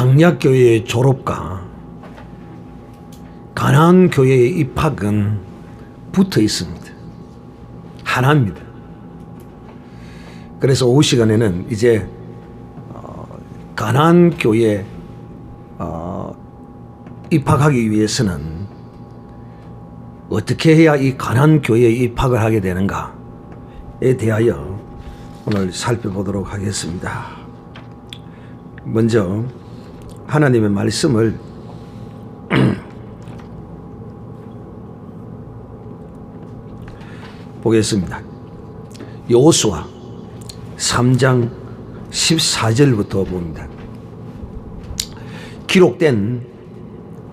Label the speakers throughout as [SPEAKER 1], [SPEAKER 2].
[SPEAKER 1] 광야교회의 졸업과 가나안 교회의 입학은 붙어 있습니다. 하나입니다. 그래서 오후 시간에는 이제 가나안 교회에 입학하기 위해서는 어떻게 해야 이 가나안 교회에 입학을 하게 되는가에 대하여 오늘 살펴보도록 하겠습니다. 먼저 하나님의 말씀을 보겠습니다. 여호수아 3장 14절부터 봅니다. 기록된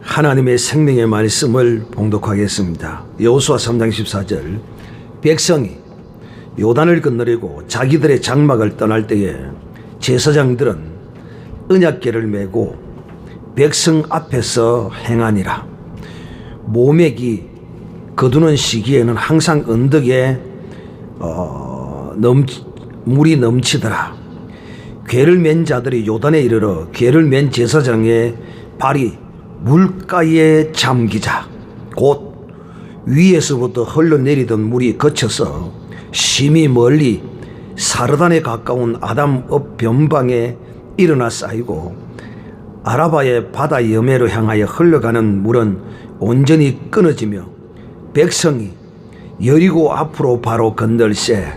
[SPEAKER 1] 하나님의 생명의 말씀을 봉독하겠습니다. 여호수아 3장 14절. 백성이 요단을 건너려고 자기들의 장막을 떠날 때에 제사장들은 언약궤를 메고 백성 앞에서 행하니라. 모맥이 거두는 시기에는 항상 언덕에 물이 넘치더라. 궤를 맨 자들이 요단에 이르러 궤를 맨 제사장의 발이 물가에 잠기자 곧 위에서부터 흘러내리던 물이 거쳐서 심히 멀리 사르단에 가까운 아담읍 변방에 일어나 쌓이고 아라바의 바다 여매로 향하여 흘러가는 물은 온전히 끊어지며 백성이 여리고 앞으로 바로 건널세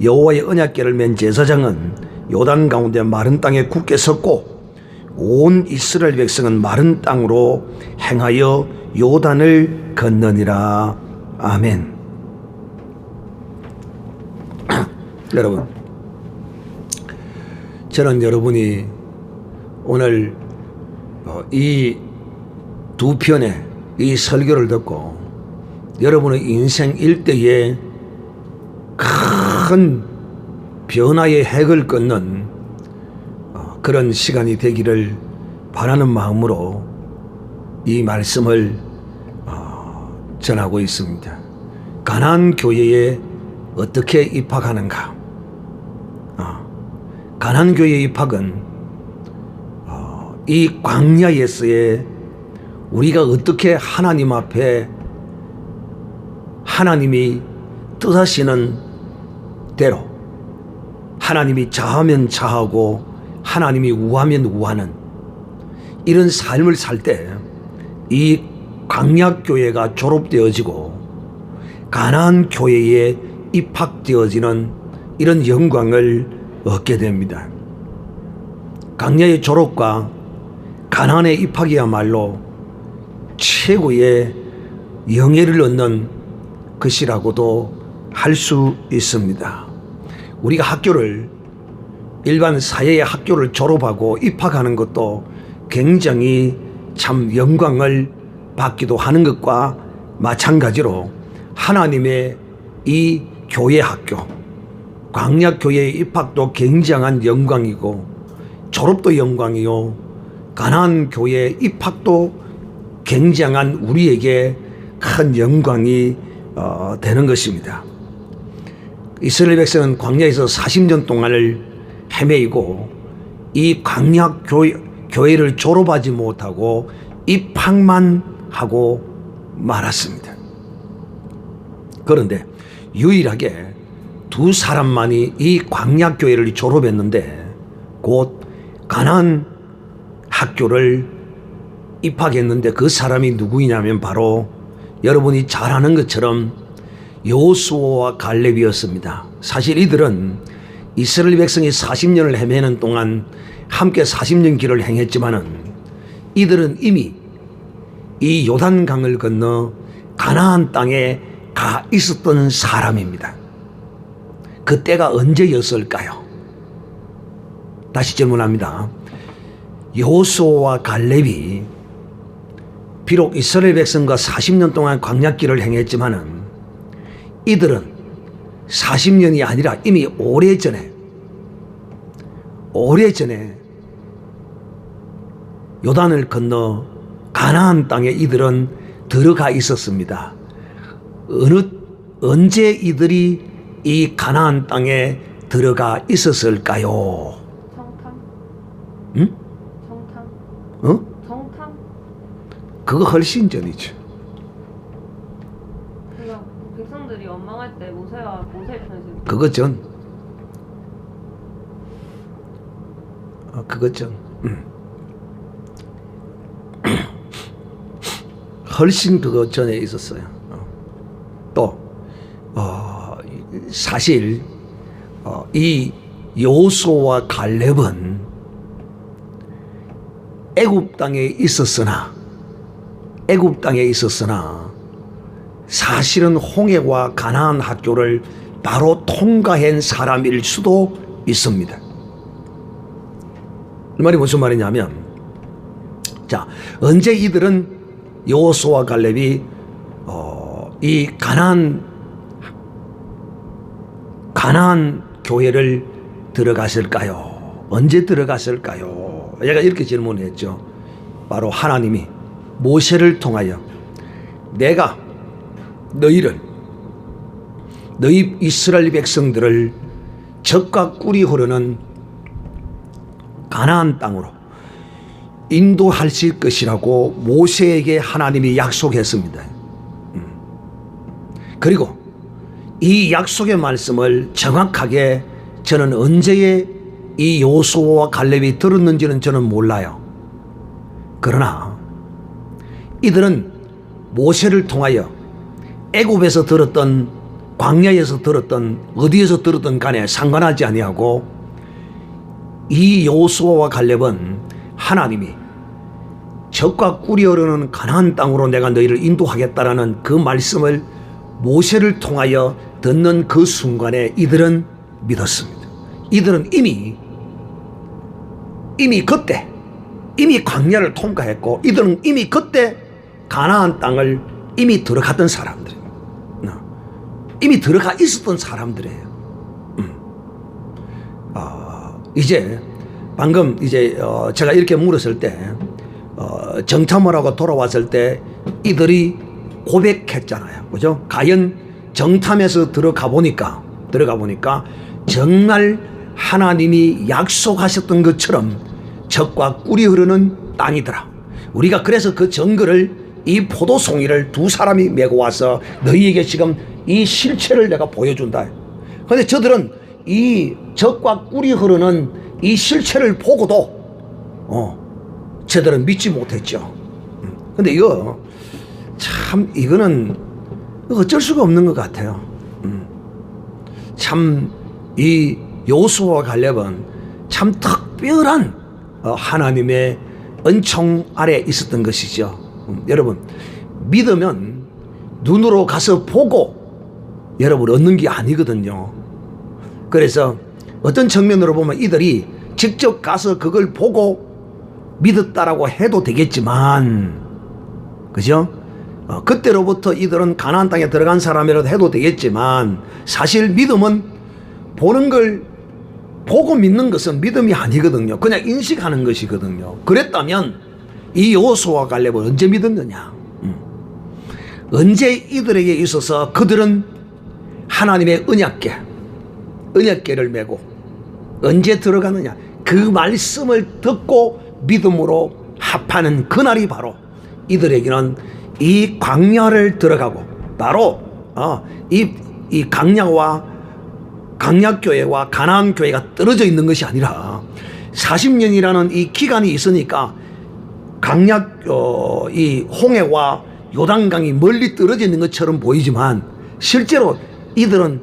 [SPEAKER 1] 여호와의 언약궤를 맨 제사장은 요단 가운데 마른 땅에 굳게 섰고 온 이스라엘 백성은 마른 땅으로 행하여 요단을 건너니라. 아멘. 여러분, 저는 여러분이 오늘 이 두 편의 이 설교를 듣고 여러분의 인생 일대에 큰 변화의 핵을 끊는 그런 시간이 되기를 바라는 마음으로 이 말씀을 전하고 있습니다. 가나안 교회에 어떻게 입학하는가? 가나안 교회의 입학은 이 광야에서의 우리가 어떻게 하나님 앞에 하나님이 뜻하시는 대로 하나님이 자하면 자하고 하나님이 우하면 우하는 이런 삶을 살 때 이 광야교회가 졸업되어지고 가나안 교회에 입학되어지는 이런 영광을 얻게 됩니다. 광야의 졸업과 가나안의 입학이야말로 최고의 영예를 얻는 것이라고도 할 수 있습니다. 우리가 학교를 일반 사회의 학교를 졸업하고 입학하는 것도 굉장히 참 영광을 받기도 하는 것과 마찬가지로 하나님의 이 교회 학교 광야교회의 입학도 굉장한 영광이고 졸업도 영광이요 가나안 교회의 입학도 굉장한 우리에게 큰 영광이 되는 것입니다. 이스라엘 백성은 광야에서 40년 동안을 헤매이고 이 광야 교회를 졸업하지 못하고 입학만 하고 말았습니다. 그런데 유일하게 두 사람만이 이 광야 교회를 졸업했는데 곧 가나안 학교를 입학했는데 그 사람이 누구이냐면 바로 여러분이 잘 아는 것처럼 여호수아와 갈렙이었습니다. 사실 이들은 이스라엘 백성이 40년을 헤매는 동안 함께 40년 길을 행했지만은 이들은 이미 이 요단강을 건너 가나안 땅에 가 있었던 사람입니다. 그때가 언제였을까요? 다시 질문합니다. 여호수아와 갈렙이 비록 이스라엘 백성과 40년 동안 광야길을 행했지만은 이들은 40년이 아니라 이미 오래전에 요단을 건너 가나안 땅에 이들은 들어가 있었습니다. 언제 이들이 이 가나안 땅에 들어가 있었을까요?
[SPEAKER 2] 성탄?
[SPEAKER 1] 응?
[SPEAKER 2] 성탄?
[SPEAKER 1] 그거 훨씬 전이죠.
[SPEAKER 2] 그러니까 백성들이 원망할 때 모세와 모세의 편지.
[SPEAKER 1] 그거 전. 그거 전. 훨씬 그거 전에 있었어요. 또 사실 이 여호수아와 갈렙은 애굽 땅에 있었으나 사실은 홍해와 가나안 학교를 바로 통과한 사람일 수도 있습니다. 이 말이 무슨 말이냐면, 자, 언제 이들은 여호수아와 갈렙이 이 가나안 교회를 들어갔을까요? 언제 들어갔을까요? 얘가 이렇게 질문했죠. 바로 하나님이 모세를 통하여 내가 너희 이스라엘 백성들을 젖과 꿀이 흐르는 가나안 땅으로 인도하실 것이라고 모세에게 하나님이 약속했습니다. 그리고 이 약속의 말씀을 정확하게 저는 언제에 이 여호수아와 갈렙이 들었는지는 저는 몰라요. 그러나 이들은 모세를 통하여 애굽에서 들었던, 광야에서 들었던, 어디에서 들었던 간에 상관하지 아니하고 이 여호수아와 갈렙은 하나님이 젖과 꿀이 흐르는 가나안 땅으로 내가 너희를 인도하겠다라는 그 말씀을 모세를 통하여 듣는 그 순간에 이들은 믿었습니다. 이들은 이미 그때 이미 광야를 통과했고, 이들은 이미 그때 가나안 땅을 이미 들어갔던 사람들이에요. 이미 들어가 있었던 사람들이에요. 이제 방금 이제 제가 이렇게 물었을 때 정탐을 하고 돌아왔을 때 이들이 고백했잖아요. 그죠? 과연 정탐에서 들어가 보니까 정말 하나님이 약속하셨던 것처럼 젖과 꿀이 흐르는 땅이더라. 우리가 그래서 그 정글을, 이 포도송이를 두 사람이 메고 와서 너희에게 지금 이 실체를 내가 보여준다. 그런데 저들은 이 젖과 꿀이 흐르는 이 실체를 보고도 저들은 믿지 못했죠. 근데 이거 참, 이거는 어쩔 수가 없는 것 같아요. 참 이 여호수아와 갈렙은 참 특별한 하나님의 은총 아래 있었던 것이죠. 여러분, 믿으면 눈으로 가서 보고 여러분 얻는 게 아니거든요. 그래서 어떤 측면으로 보면 이들이 직접 가서 그걸 보고 믿었다라고 해도 되겠지만, 그죠? 그때로부터 이들은 가나안 땅에 들어간 사람이라도 해도 되겠지만, 사실 믿음은 보는 걸 보고 믿는 것은 믿음이 아니거든요. 그냥 인식하는 것이거든요. 그랬다면 이 여호수아와 갈렙을 언제 믿었느냐? 언제 이들에게 있어서 그들은 하나님의 언약궤를 메고 언제 들어가느냐? 그 말씀을 듣고 믿음으로 합하는 그날이 바로 이들에게는 이 광야를 들어가고, 바로 이 강약교회와 가나안교회가 떨어져 있는 것이 아니라 40년이라는 이 기간이 있으니까 이 홍해와 요단강이 멀리 떨어져 있는 것처럼 보이지만, 실제로 이들은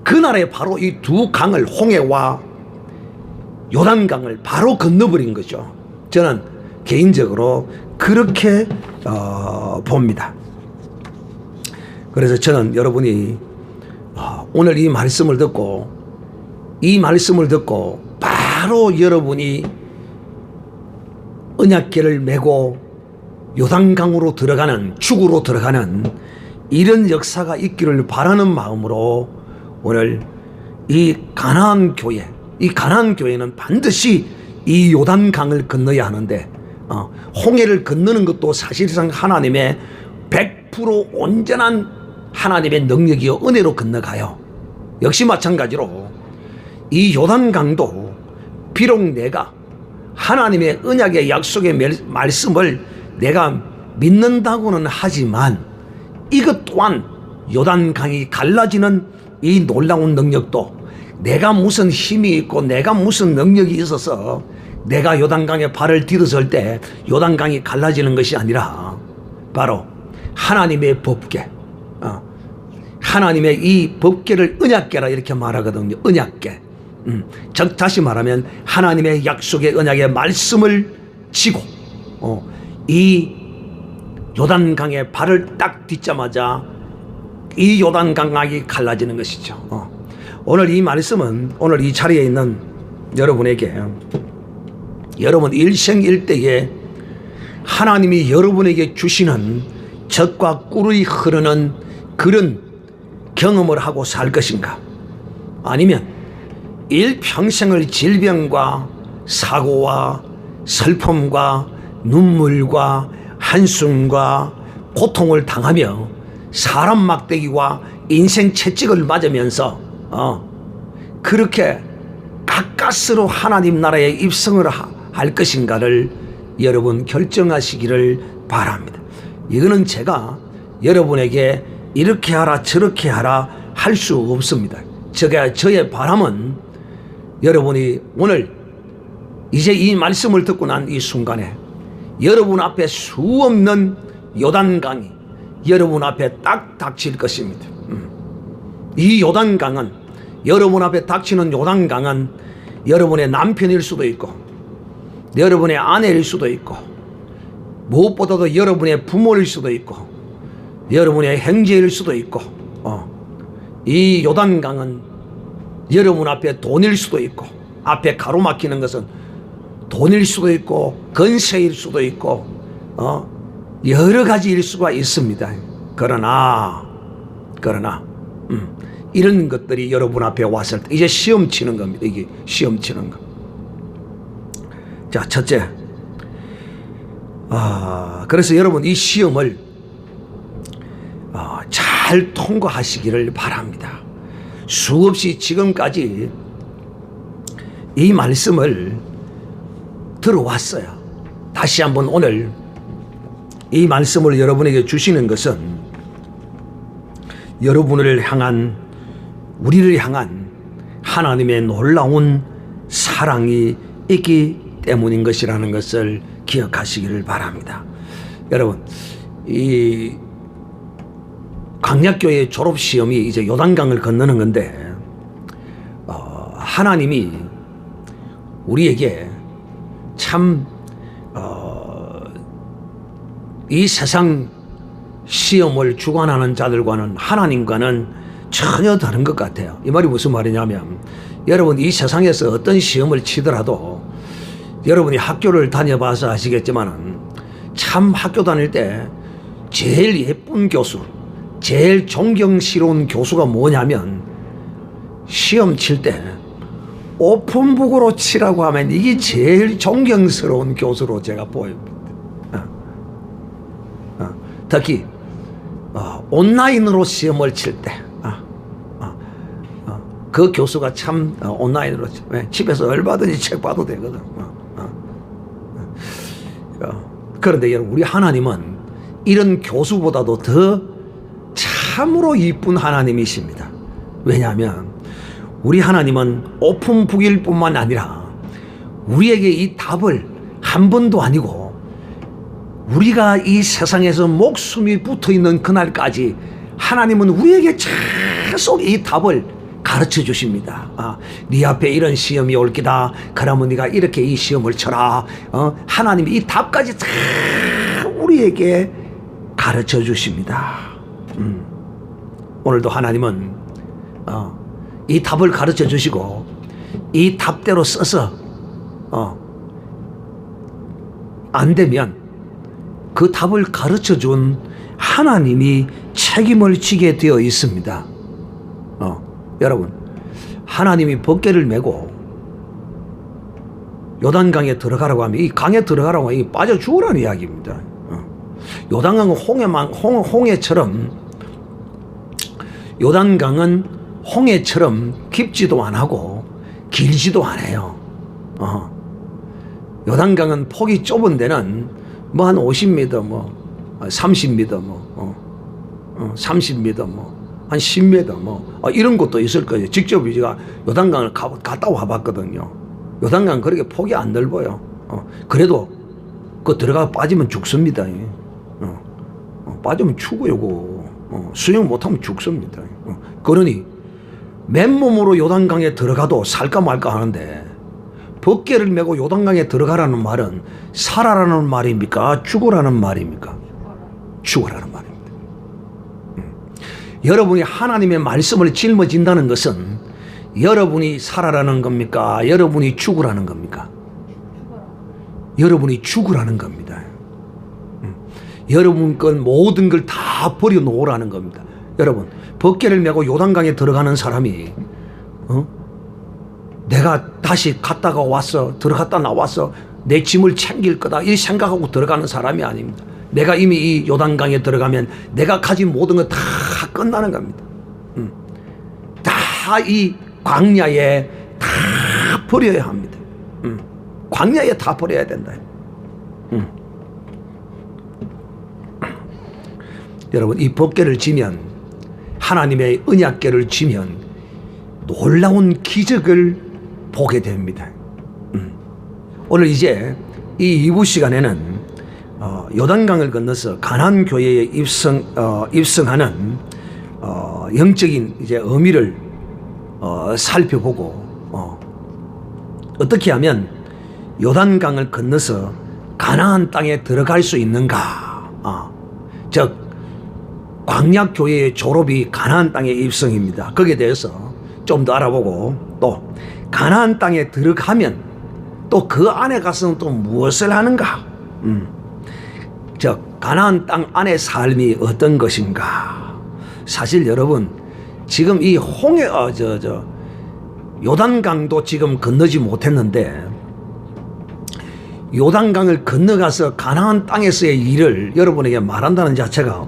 [SPEAKER 1] 그날에 바로 이 두 강을, 홍해와 요단강을 바로 건너버린 거죠. 저는 개인적으로 그렇게 봅니다. 그래서 저는 여러분이 오늘 이 말씀을 듣고 바로 여러분이 언약궤를 메고 요단강으로 들어가는, 죽으로 들어가는 이런 역사가 있기를 바라는 마음으로 오늘 이 가나안 교회는 반드시 이 요단강을 건너야 하는데, 홍해를 건너는 것도 사실상 하나님의 100% 온전한 하나님의 능력이요 은혜로 건너가요. 역시 마찬가지로 이 요단강도 비록 내가 하나님의 언약의 약속의 말씀을 내가 믿는다고는 하지만 이것 또한 요단강이 갈라지는 이 놀라운 능력도 내가 무슨 힘이 있고 내가 무슨 능력이 있어서 내가 요단강에 발을 디뎠을 때 요단강이 갈라지는 것이 아니라 바로 하나님의 법궤, 하나님의 이 법궤를 언약궤라 이렇게 말하거든요. 언약궤. 즉 다시 말하면 하나님의 약속의 언약의 말씀을 지고 이 요단강에 발을 딱 딛자마자 이 요단강이 갈라지는 것이죠. 오늘 이 말씀은 오늘 이 자리에 있는 여러분에게 여러분 일생일대에 하나님이 여러분에게 주시는 젖과 꿀이 흐르는 그런 경험을 하고 살 것인가, 아니면 일평생을 질병과 사고와 슬픔과 눈물과 한숨과 고통을 당하며 사람 막대기와 인생 채찍을 맞으면서 그렇게 가까스로 하나님 나라에 입성을 할 것인가를 여러분 결정하시기를 바랍니다. 이거는 제가 여러분에게 이렇게 하라 저렇게 하라 할 수 없습니다. 저의 바람은 여러분이 오늘 이제 이 말씀을 듣고 난 이 순간에 여러분 앞에 수없는 요단강이 여러분 앞에 딱 닥칠 것입니다. 이 요단강은, 여러분 앞에 닥치는 요단강은 여러분의 남편일 수도 있고 여러분의 아내일 수도 있고 무엇보다도 여러분의 부모일 수도 있고 여러분의 형제일 수도 있고 이 요단강은 여러분 앞에 돈일 수도 있고, 앞에 가로막히는 것은 돈일 수도 있고 건세일 수도 있고 여러 가지일 수가 있습니다. 그러나 이런 것들이 여러분 앞에 왔을 때 이제 시험 치는 겁니다. 이게 시험 치는 거. 자, 첫째, 그래서 여러분 이 시험을 잘 통과하시기를 바랍니다. 수없이 지금까지 이 말씀을 들어왔어요. 다시 한번 오늘 이 말씀을 여러분에게 주시는 것은 여러분을 향한, 우리를 향한 하나님의 놀라운 사랑이 있기 때문인 것이라는 것을 기억하시기를 바랍니다. 여러분, 이 강약교회 졸업시험이 이제 요단강을 건너는 건데 하나님이 우리에게 참 이 세상 시험을 주관하는 자들과는, 하나님과는 전혀 다른 것 같아요. 이 말이 무슨 말이냐면, 여러분 이 세상에서 어떤 시험을 치더라도 여러분이 학교를 다녀봐서 아시겠지만 참 학교 다닐 때 제일 예쁜 교수, 제일 존경스러운 교수가 뭐냐면 시험 칠 때 오픈북으로 치라고 하면 이게 제일 존경스러운 교수로 제가 보입니다. 특히 온라인으로 시험을 칠 때 그 교수가 참 온라인으로 집에서 얼마든지 책 봐도 되거든. 그런데 여러분, 우리 하나님은 이런 교수보다도 더 참으로 이쁜 하나님이십니다. 왜냐하면 우리 하나님은 오픈북일 뿐만 아니라 우리에게 이 답을 한 번도 아니고 우리가 이 세상에서 목숨이 붙어있는 그날까지 하나님은 우리에게 계속 이 답을 가르쳐 주십니다. 네 앞에 이런 시험이 올 기다. 그러면 네가 이렇게 이 시험을 쳐라. 하나님이 이 답까지 다 우리에게 가르쳐 주십니다. 오늘도 하나님은 이 답을 가르쳐 주시고 이 답대로 써서 안 되면 그 답을 가르쳐 준 하나님이 책임을 지게 되어 있습니다. 여러분, 하나님이 법궤를 메고 요단강에 들어가라고 하면 이 강에 들어가라고 하면 빠져 죽으라는 이야기입니다. 요단강은 요단강은 홍해처럼 깊지도 안 하고 길지도 않아요. 요단강은 폭이 좁은 데는 뭐 한 50m, 30m 30m 한 10m 이런 것도 있을 거예요. 직접 제가 요단강을 갔다 와봤거든요. 요단강 그렇게 폭이 안 넓어요. 그래도 그 들어가 빠지면 죽습니다. 빠지면 죽어요. 수영 못하면 죽습니다. 그러니 맨몸으로 요단강에 들어가도 살까 말까 하는데 벗개를 메고 요단강에 들어가라는 말은 살아라는 말입니까? 죽으라는 말입니까? 죽으라는 말입니다. 여러분이 하나님의 말씀을 짊어진다는 것은 여러분이 살아라는 겁니까? 여러분이 죽으라는 겁니까? 여러분이 죽으라는 겁니다. 여러분 건 모든 걸 다 버려놓으라는 겁니다. 여러분 벗개를 메고 요단강에 들어가는 사람이 내가 다시 갔다가 와서 들어갔다 나와서 내 짐을 챙길 거다 이 생각하고 들어가는 사람이 아닙니다. 내가 이미 이 요단강에 들어가면 내가 가진 모든 거 다 끝나는 겁니다. 다 이 광야에 다 버려야 합니다. 광야에 다 버려야 된다. 여러분 이 벗개를 지면 하나님의 언약궤를 지면 놀라운 기적을 보게 됩니다. 오늘 이제 이 2부 시간에는 요단강을 건너서 가나안 교회에 입성하는 영적인 이제 의미를 살펴보고 어떻게 하면 요단강을 건너서 가나안 땅에 들어갈 수 있는가? 즉 광야 교회의 졸업이 가나안 땅의 입성입니다. 거기에 대해서 좀 더 알아보고 또 가나안 땅에 들어가면 또 그 안에 가서는 또 무엇을 하는가? 즉 가나안 땅 안의 삶이 어떤 것인가? 사실 여러분 지금 이 요단강도 지금 건너지 못했는데 요단강을 건너가서 가나안 땅에서의 일을 여러분에게 말한다는 자체가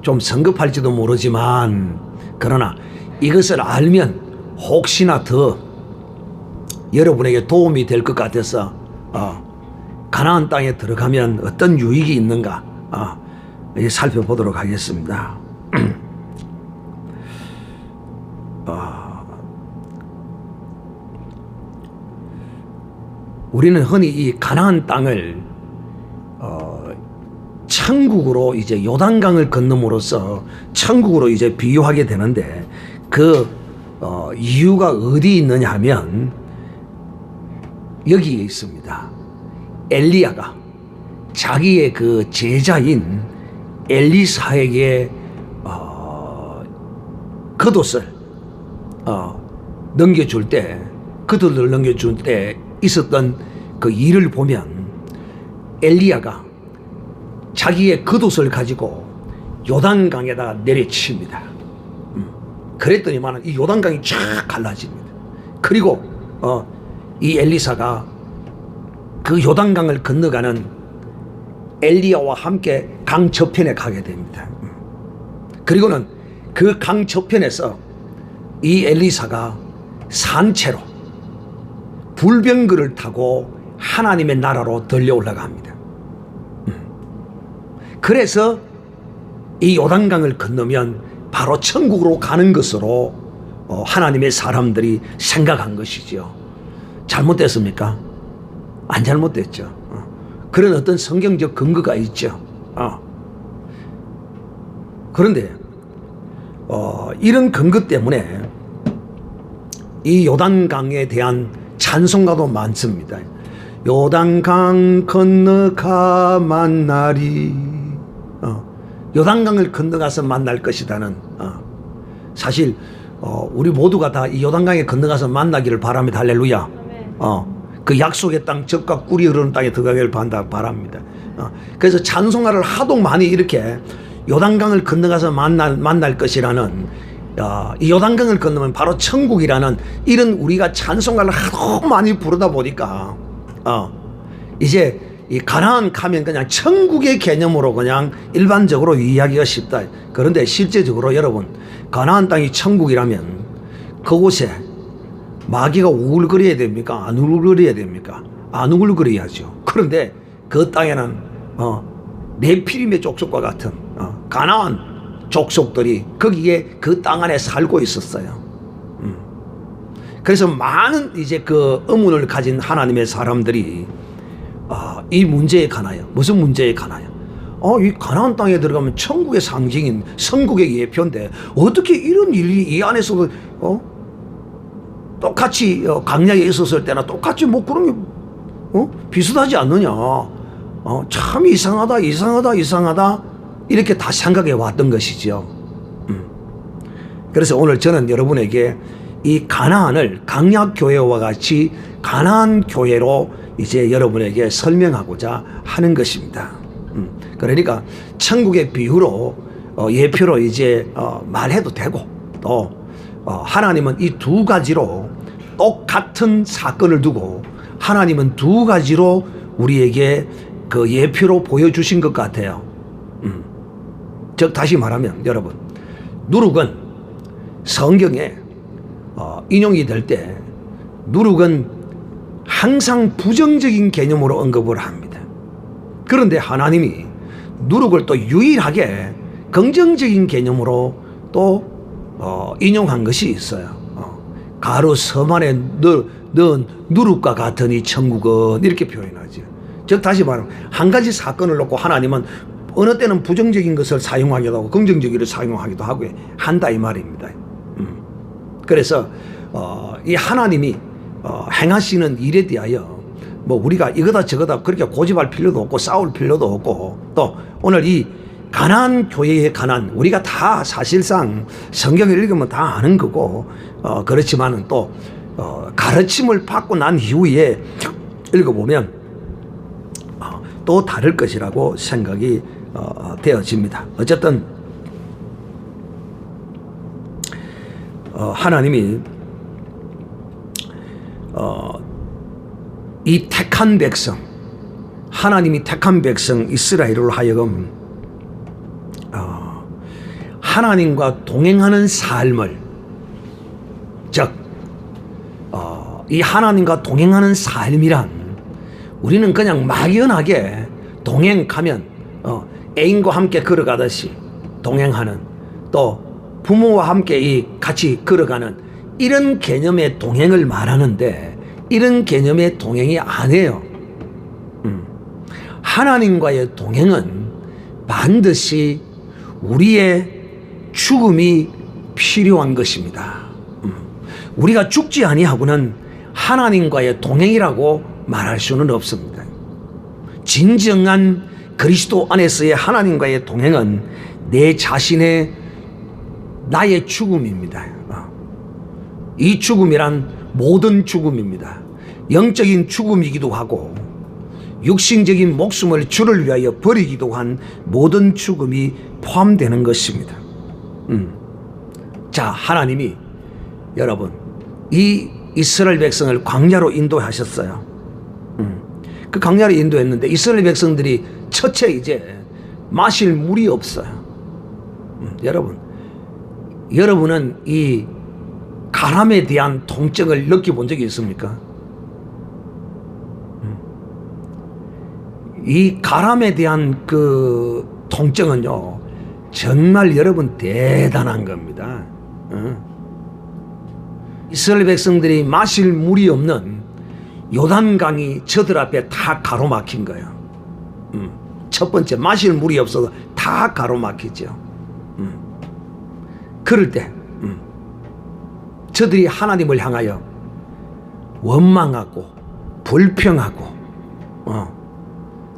[SPEAKER 1] 좀 성급할지도 모르지만 그러나 이것을 알면 혹시나 더 여러분에게 도움이 될 것 같아서 가나안 땅에 들어가면 어떤 유익이 있는가 살펴보도록 하겠습니다. 우리는 흔히 이 가나안 땅을 천국으로 이제 요단강을 건너므로써 천국으로 이제 비유하게 되는데 그 이유가 어디 있느냐 하면 여기에 있습니다. 엘리야가 자기의 그 제자인 엘리사에게 겉옷을 넘겨줄 때 겉옷을 넘겨줄 때 있었던 그 일을 보면 엘리야가 자기의 겉옷을 가지고 요단강에다가 내려칩니다. 그랬더니만 이 요단강이 쫙 갈라집니다. 그리고 이 엘리사가 그 요단강을 건너가는 엘리야와 함께 강 저편에 가게 됩니다. 그리고는 그 강 저편에서 이 엘리사가 산채로 불병거를 타고 하나님의 나라로 들려 올라갑니다. 그래서 이 요단강을 건너면 바로 천국으로 가는 것으로 하나님의 사람들이 생각한 것이죠. 잘못됐습니까? 안 잘못됐죠. 그런 어떤 성경적 근거가 있죠. 그런데 이런 근거 때문에 이 요단강에 대한 찬송가도 많습니다. 요단강 건너가 만나리. 요단강을 건너가서 만날 것이다는 사실 우리 모두가 다 이 요단강에 건너가서 만나기를 바랍니다. 할렐루야. 그 약속의 땅 젖과 꿀이 흐르는 땅에 들어가기를 바랍니다. 그래서 찬송가를 하도 많이 이렇게 요단강을 건너가서 만날 것이라는 이 요단강을 건너면 바로 천국이라는 이런 우리가 찬송가를 하도 많이 부르다 보니까 이제 이 가나안 가면 그냥 천국의 개념으로 그냥 일반적으로 이해하기가 쉽다. 그런데 실제적으로 여러분 가나안 땅이 천국이라면 그곳에 마귀가 우글거려야 됩니까? 안 우글거려야 됩니까? 안 우글거려야죠. 그런데 그 땅에는 네피림의 족속과 같은 가나안 족속들이 거기에 그 땅 안에 살고 있었어요. 그래서 많은 이제 그 의문을 가진 하나님의 사람들이 이 문제에 관하여, 무슨 문제에 관하여, 이 가나안 땅에 들어가면 천국의 상징인 선국의 예표인데 어떻게 이런 일이 이 안에서도 똑같이 강약에 있었을 때나 똑같이 뭐 그런 게 비슷하지 않느냐. 참 이상하다 이렇게 다 생각해 왔던 것이죠. 그래서 오늘 저는 여러분에게 이 가나안을 강약교회와 같이 가나안교회로 이제 여러분에게 설명하고자 하는 것입니다. 그러니까 천국의 비유로 예표로 이제 말해도 되고, 또 하나님은 이 두 가지로 똑같은 사건을 두고 하나님은 두 가지로 우리에게 그 예표로 보여주신 것 같아요. 즉 다시 말하면 여러분, 누룩은 성경에 인용이 될 때 누룩은 항상 부정적인 개념으로 언급을 합니다. 그런데 하나님이 누룩을 또 유일하게 긍정적인 개념으로 또 인용한 것이 있어요. 가루 섬 안에 넣은 누룩과 같은 이 천국은, 이렇게 표현하죠. 즉 다시 말하면 한 가지 사건을 놓고 하나님은 어느 때는 부정적인 것을 사용하기도 하고 긍정적으로 사용하기도 하고 한다 이 말입니다. 그래서 이 하나님이 행하시는 일에 대하여 뭐 우리가 이거다 저거다 그렇게 고집할 필요도 없고 싸울 필요도 없고, 또 오늘 이 가나안 교회에 관한 우리가 다 사실상 성경을 읽으면 다 아는 거고, 그렇지만은 또 가르침을 받고 난 이후에 읽어보면 또 다를 것이라고 생각이 되어집니다. 어쨌든 하나님이 이 택한 백성, 하나님이 택한 백성 이스라엘을 하여금 하나님과 동행하는 삶을, 즉 이 하나님과 동행하는 삶이란 우리는 그냥 막연하게 동행하면 애인과 함께 걸어가듯이 동행하는, 또 부모와 함께 같이 걸어가는 이런 개념의 동행을 말하는데, 이런 개념의 동행이 아니에요. 하나님과의 동행은 반드시 우리의 죽음이 필요한 것입니다. 우리가 죽지 아니하고는 하나님과의 동행이라고 말할 수는 없습니다. 진정한 그리스도 안에서의 하나님과의 동행은 내 자신의 나의 죽음입니다. 이 죽음이란 모든 죽음입니다. 영적인 죽음이기도 하고 육신적인 목숨을 주를 위하여 버리기도 한 모든 죽음이 포함되는 것입니다. 자, 하나님이 여러분 이 이스라엘 백성을 광야로 인도하셨어요. 그 광야로 인도했는데 이스라엘 백성들이 첫째 이제 마실 물이 없어요. 여러분은 이 가람에 대한 통증을 느껴본 적이 있습니까? 이 가람에 대한 그 통증은요, 정말 여러분 대단한 겁니다. 이스라엘 백성들이 마실 물이 없는 요단강이 저들 앞에 다 가로막힌 거예요. 첫 번째, 마실 물이 없어서 다 가로막히죠. 그럴 때 저들이 하나님을 향하여 원망하고 불평하고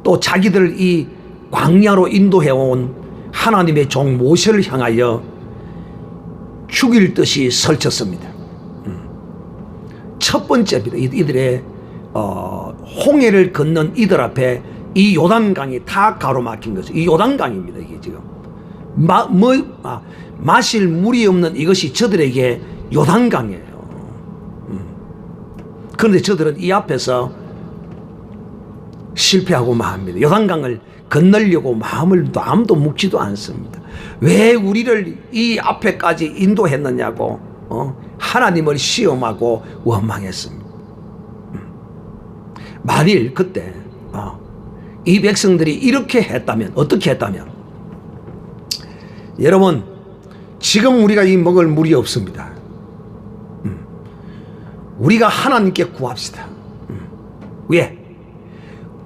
[SPEAKER 1] 또 자기들 이 광야로 인도해온 하나님의 종 모세를 향하여 죽일 듯이 설쳤습니다. 첫 번째입니다. 이들의 홍해를 건넌 이들 앞에 이 요단강이 다 가로막힌 거죠. 이 요단강입니다. 이게 지금 마실 물이 없는 이것이 저들에게 요단강이에요. 그런데 저들은 이 앞에서 실패하고 맙니다. 요단강을 건너려고 마음도 묵지도 않습니다. 왜 우리를 이 앞에까지 인도했느냐고 하나님을 시험하고 원망했습니다. 만일 그때 이 백성들이 이렇게 했다면, 어떻게 했다면, 여러분, 지금 우리가 이 먹을 물이 없습니다. 우리가 하나님께 구합시다. 왜?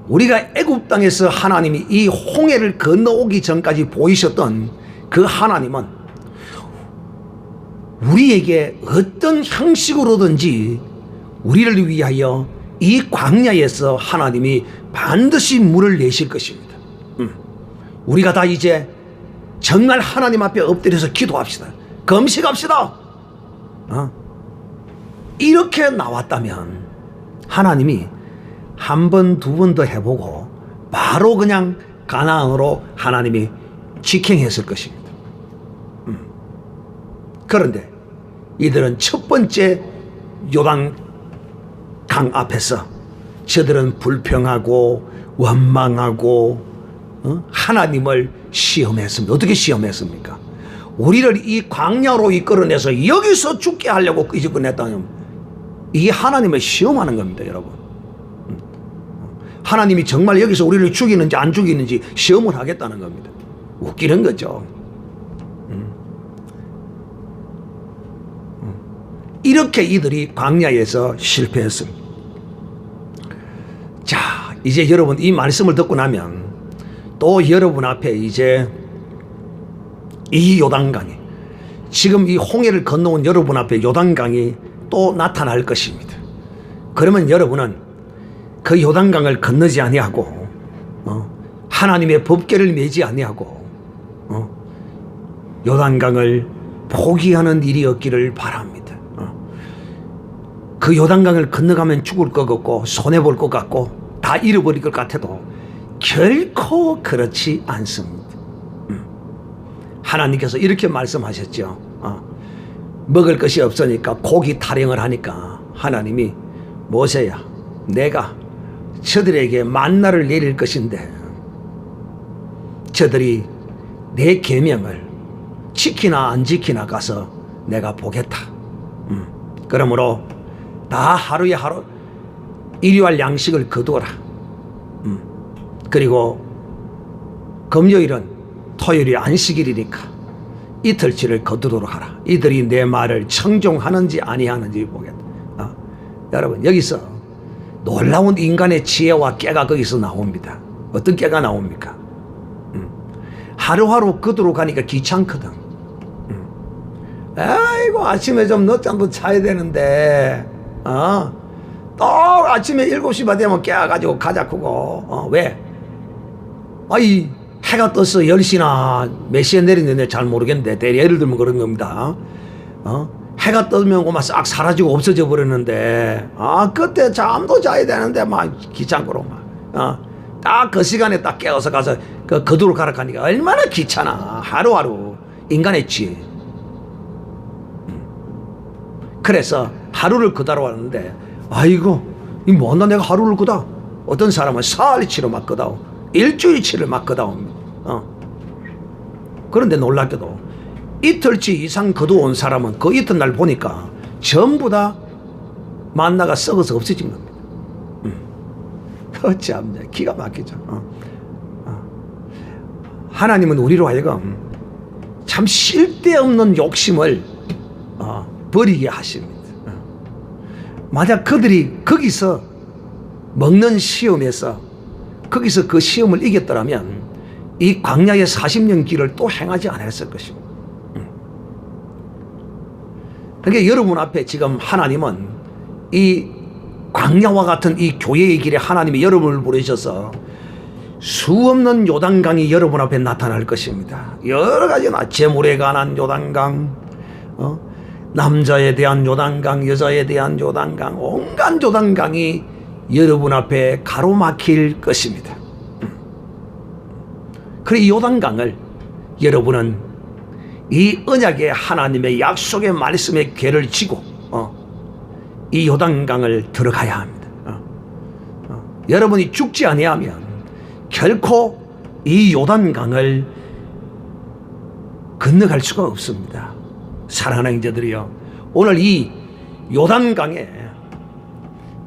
[SPEAKER 1] 우리가 애굽 땅에서 하나님이 이 홍해를 건너오기 전까지 보이셨던 그 하나님은 우리에게 어떤 형식으로든지 우리를 위하여 이 광야에서 하나님이 반드시 물을 내실 것입니다. 우리가 다 이제 정말 하나님 앞에 엎드려서 기도합시다. 금식합시다. 이렇게 나왔다면 하나님이 한 번, 두 번 더 해보고 바로 그냥 가나안으로 하나님이 직행했을 것입니다. 그런데 이들은 첫 번째 요단 강 앞에서 저들은 불평하고 원망하고 하나님을 시험했습니다. 어떻게 시험했습니까? 우리를 이 광야로 이끌어내서 여기서 죽게 하려고 끄집어냈다면 이게 하나님을 시험하는 겁니다, 여러분. 하나님이 정말 여기서 우리를 죽이는지 안 죽이는지 시험을 하겠다는 겁니다. 웃기는 거죠. 이렇게 이들이 광야에서 실패했습니다. 자, 이제 여러분 이 말씀을 듣고 나면 또 여러분 앞에 이제 이 요단강이, 지금 이 홍해를 건너온 여러분 앞에 요단강이 또 나타날 것입니다. 그러면 여러분은 그 요단강을 건너지 아니하고 하나님의 법궤를 메지 아니하고 요단강을 포기하는 일이 없기를 바랍니다. 그 요단강을 건너가면 죽을 것 같고 손해볼 것 같고 다 잃어버릴 것 같아도 결코 그렇지 않습니다. 하나님께서 이렇게 말씀하셨죠. 먹을 것이 없으니까 고기 타령을 하니까 하나님이 모세야, 내가 저들에게 만나를 내릴 것인데 저들이 내 계명을 지키나 안 지키나 가서 내가 보겠다. 그러므로 다 하루에 하루 일용할 양식을 거두어라. 그리고 금요일은 토요일이 안식일이니까 이틀치를 거두도록 하라. 이들이 내 말을 청종하는지 아니하는지 보겠다. 여러분, 여기서 놀라운 인간의 지혜와 깨가 거기서 나옵니다. 어떤 깨가 나옵니까? 하루하루 거두러 가니까 귀찮거든. 아이고, 아침에 좀 늦잠도 자야 되는데 또 아침에 7시 되면 깨가지고 가자꾸고. 왜? 아이, 해가 떠서 10시나 몇 시에 내리는데 잘 모르겠는데 대리 예를 들면 그런 겁니다. 해가 뜨면 그만 싹 사라지고 없어져 버렸는데 그때 잠도 자야 되는데 막 귀찮고로 딱 그 시간에 딱 깨어서 가서 그 거두러 가라 하니까 얼마나 귀찮아. 하루하루 인간의 지혜. 그래서 하루를 거다러 왔는데 아이고, 이 뭐나 내가 하루를 거다. 어떤 사람은 사흘치로 막 거다오, 일주일치를 막 거다옵니다. 그런데 놀랍게도 이틀치 이상 거두온 사람은 그 이튿날 보니까 전부 다 만나가 썩어서 없어진 겁니다. 참 기가 막히죠. 하나님은 우리로 하여금 참 쓸데없는 욕심을 버리게 하십니다. 만약 그들이 거기서 먹는 시험에서 거기서 그 시험을 이겼더라면 이 광야의 40년 길을 또 행하지 않았을 것입니다. 그러니까 여러분 앞에 지금 하나님은 이 광야와 같은 이 교회의 길에 하나님이 여러분을 부르셔서 수없는 요단강이 여러분 앞에 나타날 것입니다. 여러 가지나 재물에 관한 요단강, 남자에 대한 요단강, 여자에 대한 요단강, 온갖 요단강이 여러분 앞에 가로막힐 것입니다. 그래, 이 요단강을 여러분은 이 언약의 하나님의 약속의 말씀의 궤를 지고 이 요단강을 들어가야 합니다. 여러분이 죽지 아니하면 결코 이 요단강을 건너갈 수가 없습니다. 사랑하는 형제들이여, 오늘 이 요단강에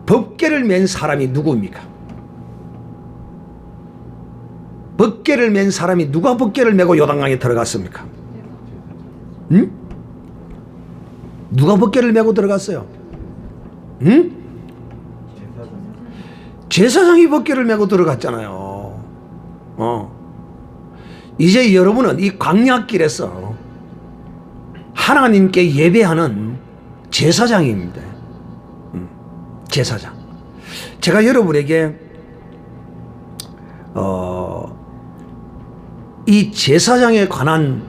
[SPEAKER 1] 법궤를 맨 사람이 누구입니까? 벗개를 맨 사람이 누가 벗개를 메고 요단강에 들어갔습니까? 응? 누가 벗개를 메고 들어갔어요? 응? 제사장이 벗개를 메고 들어갔잖아요. 이제 여러분은 이 광야길에서 하나님께 예배하는 제사장입니다. 제사장. 제가 여러분에게 이 제사장에 관한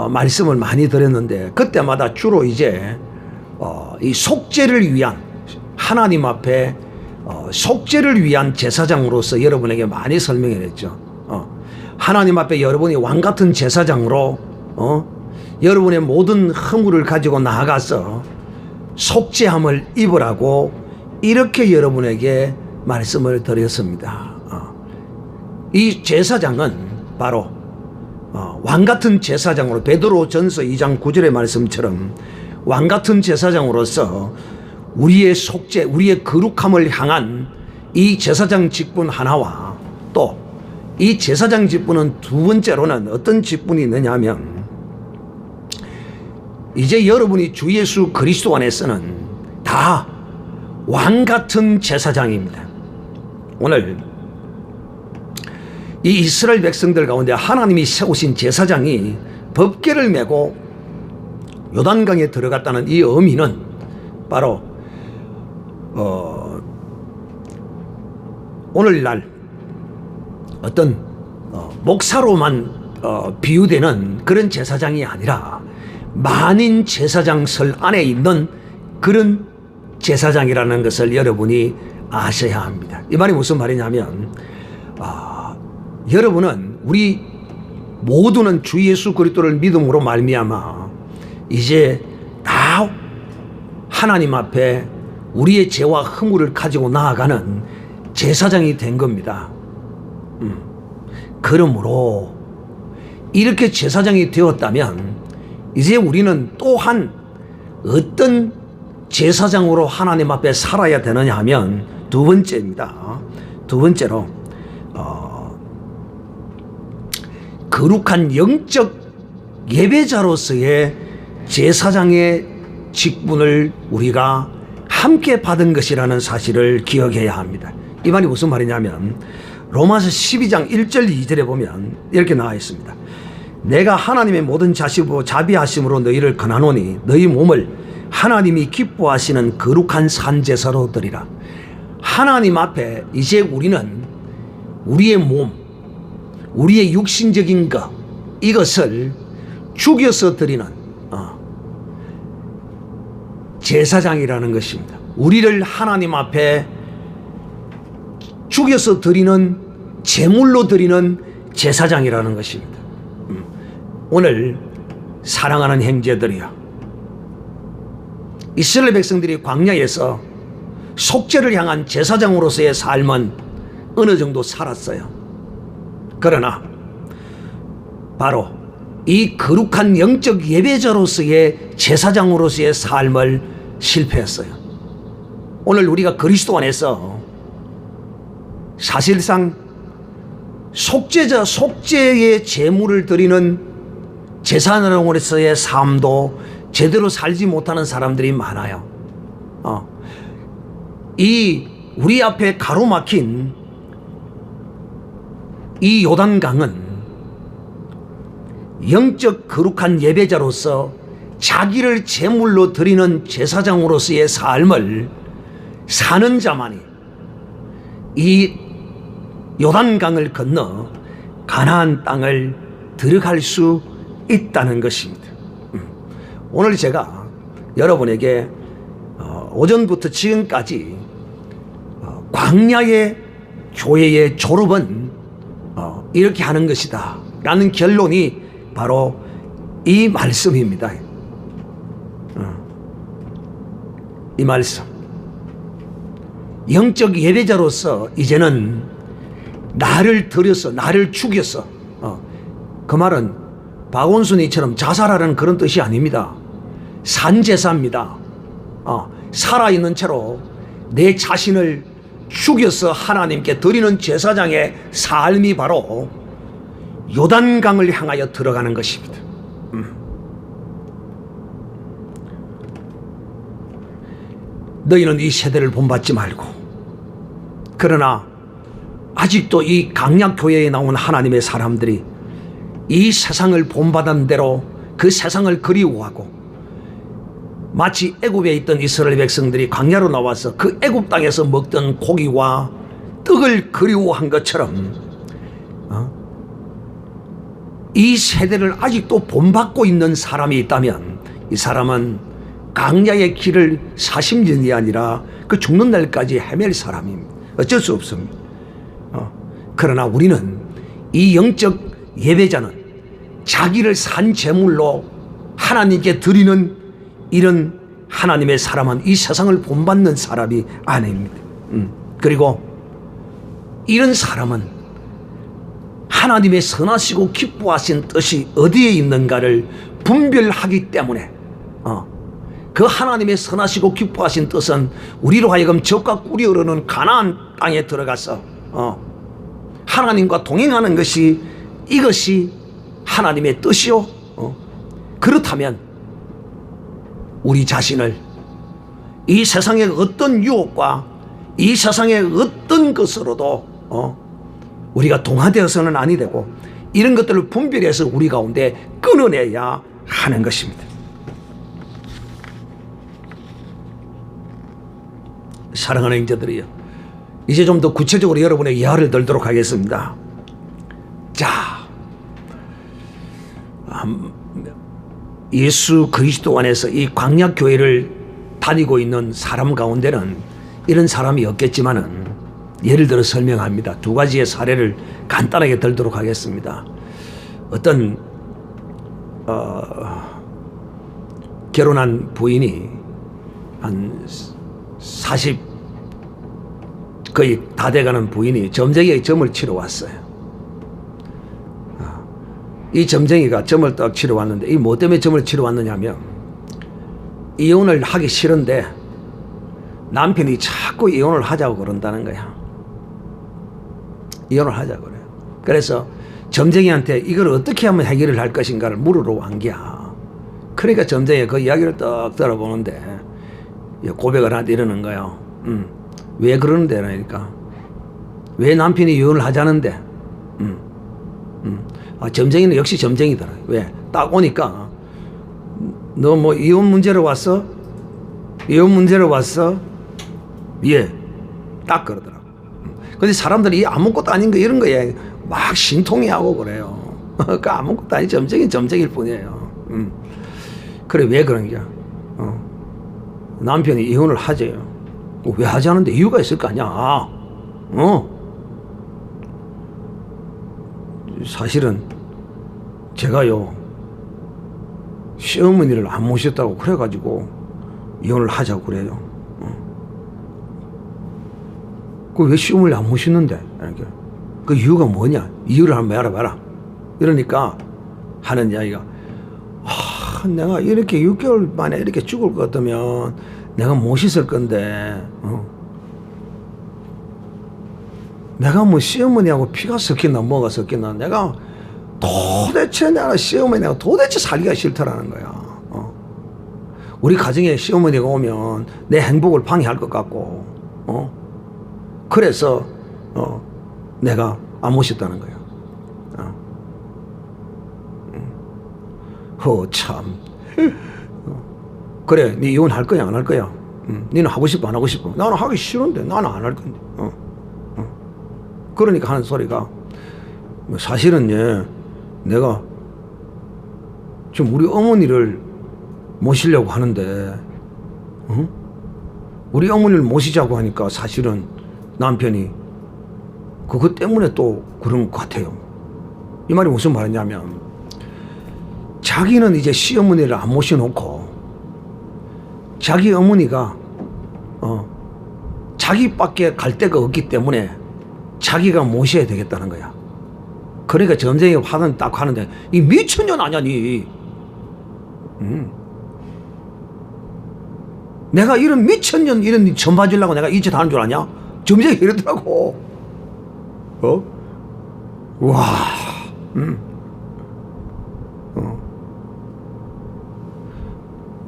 [SPEAKER 1] 말씀을 많이 드렸는데, 그때마다 주로 이제 이 속죄를 위한, 하나님 앞에 속죄를 위한 제사장으로서 여러분에게 많이 설명을 했죠. 하나님 앞에 여러분이 왕같은 제사장으로 여러분의 모든 허물을 가지고 나아가서 속죄함을 입으라고 이렇게 여러분에게 말씀을 드렸습니다. 이 제사장은 바로 왕같은 제사장으로, 베드로전서 2장 9절의 말씀처럼 왕같은 제사장으로서 우리의 속죄, 우리의 거룩함을 향한 이 제사장 직분 하나와, 또 이 제사장 직분은 두 번째로는 어떤 직분이 있느냐 하면, 이제 여러분이 주 예수 그리스도 안에서는 다 왕같은 제사장입니다. 오늘 이 이스라엘 백성들 가운데 하나님이 세우신 제사장이 법궤를 메고 요단강에 들어갔다는 이 의미는 바로 오늘날 어떤 목사로만 비유되는 그런 제사장이 아니라 만인 제사장설 안에 있는 그런 제사장이라는 것을 여러분이 아셔야 합니다. 이 말이 무슨 말이냐면, 여러분은, 우리 모두는 주 예수 그리스도를 믿음으로 말미암아 이제 다 하나님 앞에 우리의 죄와 허물을 가지고 나아가는 제사장이 된 겁니다. 그러므로 이렇게 제사장이 되었다면 이제 우리는 또한 어떤 제사장으로 하나님 앞에 살아야 되느냐 하면 두 번째입니다. 두 번째로 거룩한 영적 예배자로서의 제사장의 직분을 우리가 함께 받은 것이라는 사실을 기억해야 합니다. 이 말이 무슨 말이냐면, 로마서 12장 1절 2절에 보면 이렇게 나와 있습니다. 내가 하나님의 모든 자비하심으로 너희를 권하노니 너희 몸을 하나님이 기뻐하시는 거룩한 산제사로 드리라. 하나님 앞에 이제 우리는 우리의 몸, 우리의 육신적인 것, 이것을 죽여서 드리는 제사장이라는 것입니다. 우리를 하나님 앞에 죽여서 드리는, 제물로 드리는 제사장이라는 것입니다. 오늘 사랑하는 형제들이여, 이스라엘 백성들이 광야에서 속죄를 향한 제사장으로서의 삶은 어느 정도 살았어요. 그러나 바로 이 거룩한 영적 예배자로서의 제사장으로서의 삶을 실패했어요. 오늘 우리가 그리스도 안에서 사실상 속죄의 제물을 드리는 제사장으로서의 삶도 제대로 살지 못하는 사람들이 많아요. 이 우리 앞에 가로막힌 이 요단강은 영적 거룩한 예배자로서 자기를 제물로 드리는 제사장으로서의 삶을 사는 자만이 이 요단강을 건너 가나안 땅을 들어갈 수 있다는 것입니다. 오늘 제가 여러분에게 오전부터 지금까지 광야의 교회의 졸업은 이렇게 하는 것이다 라는 결론이 바로 이 말씀입니다. 이 말씀, 영적 예배자로서 이제는 나를 들여서, 나를 죽여서, 그 말은 박원순이처럼 자살하라는 그런 뜻이 아닙니다. 산제사입니다. 살아있는 채로 내 자신을 죽여서 하나님께 드리는 제사장의 삶이 바로 요단강을 향하여 들어가는 것입니다. 너희는 이 세대를 본받지 말고, 그러나 아직도 이 강약교회에 나온 하나님의 사람들이 이 세상을 본받은 대로 그 세상을 그리워하고, 마치 애굽에 있던 이스라엘 백성들이 광야로 나와서 그 애굽 땅에서 먹던 고기와 떡을 그리워한 것처럼 이 세대를 아직도 본받고 있는 사람이 있다면 이 사람은 강야의 길을 40년이 아니라 그 죽는 날까지 헤맬 사람입니다. 어쩔 수 없습니다. 그러나 우리는 이 영적 예배자는 자기를 산 제물로 하나님께 드리는 이런 하나님의 사람은 이 세상을 본받는 사람이 아닙니다. 그리고 이런 사람은 하나님의 선하시고 기뻐하신 뜻이 어디에 있는가를 분별하기 때문에 그 하나님의 선하시고 기뻐하신 뜻은 우리로 하여금 젖과 꿀이 흐르는 가나안 땅에 들어가서 하나님과 동행하는 것이, 이것이 하나님의 뜻이요. 그렇다면 우리 자신을 이 세상의 어떤 유혹과 이 세상의 어떤 것으로도 우리가 동화되어서는 아니 되고, 이런 것들을 분별해서 우리 가운데 끊어내야 하는 것입니다. 사랑하는 형제들이요, 이제 좀 더 구체적으로 여러분의 예화를 들도록 하겠습니다. 자, 예수 그리스도 안에서 이 광야교회를 다니고 있는 사람 가운데는 이런 사람이 없겠지만은, 예를 들어 설명합니다. 두 가지의 사례를 간단하게 들도록 하겠습니다. 어떤 결혼한 부인이 한 40 거의 다 돼가는 부인이 점쟁이의 점을 치러 왔어요. 이 점쟁이가 점을 딱 치러 왔는데, 이 뭐 때문에 점을 치러 왔느냐면 이혼을 하기 싫은데 남편이 자꾸 이혼을 하자고 그런다는 거야. 이혼을 하자고 그래요. 그래서 점쟁이한테 이걸 어떻게 하면 해결을 할 것인가를 물으러 온 거야. 그러니까 점쟁이가 그 이야기를 딱 들어보는데 고백을 하는데 이러는 거예요. 왜 그러는데? 그러니까 왜 남편이 이혼을 하자는데? 점쟁이는 역시 점쟁이더라. 왜? 딱 오니까 너 뭐 이혼 문제로 왔어? 이혼 문제로 왔어? 예. 딱 그러더라고. 근데 사람들이 아무것도 아닌 거 이런 거에 막 신통해하고 그래요. 그 아무것도 아닌 점쟁일 뿐이에요. 그래, 왜 그런 거야? 남편이 이혼을 하재요. 왜 하자는데 이유가 있을 거 아니야. 사실은 제가요, 시어머니를 안 모셨다고 그래가지고 이혼을 하자고 그래요. 그 왜 시어머니를 안 모셨는데? 그 이유가 뭐냐? 이유를 한번 알아봐라. 이러니까 하는 이야기가, 내가 이렇게 6개월 만에 이렇게 죽을 것 같으면 내가 못 씻을 건데, 내가 뭐 시어머니하고 피가 섞이나 뭐가 섞이나, 내가 도대체 내가 시어머니하고 도대체 살기가 싫다라는 거야. 우리 가정에 시어머니가 오면 내 행복을 방해할 것 같고, 그래서 내가 안 모셨다는 거야. 참. 그래, 네 이혼할 거야, 안 할 거야? 너는 하고 싶어, 안 하고 싶어? 나는 하기 싫은데, 나는 안 할 건데. 그러니까 하는 소리가, 사실은 내가 지금 우리 어머니를 모시려고 하는데, 우리 어머니를 모시자고 하니까 사실은 남편이 그것 때문에 또 그런 것 같아요. 이 말이 무슨 말이냐면, 자기는 이제 시어머니를 안 모셔놓고 자기 어머니가 자기밖에 갈 데가 없기 때문에 자기가 모셔야 되겠다는 거야. 그러니까 점쟁이가 화는 딱 하는데, 이 미친년 아니야 니. 내가 이런 미친년 이런 전 봐주려고 내가 이 짓 하는 줄 아냐? 점점 이러더라고. 와,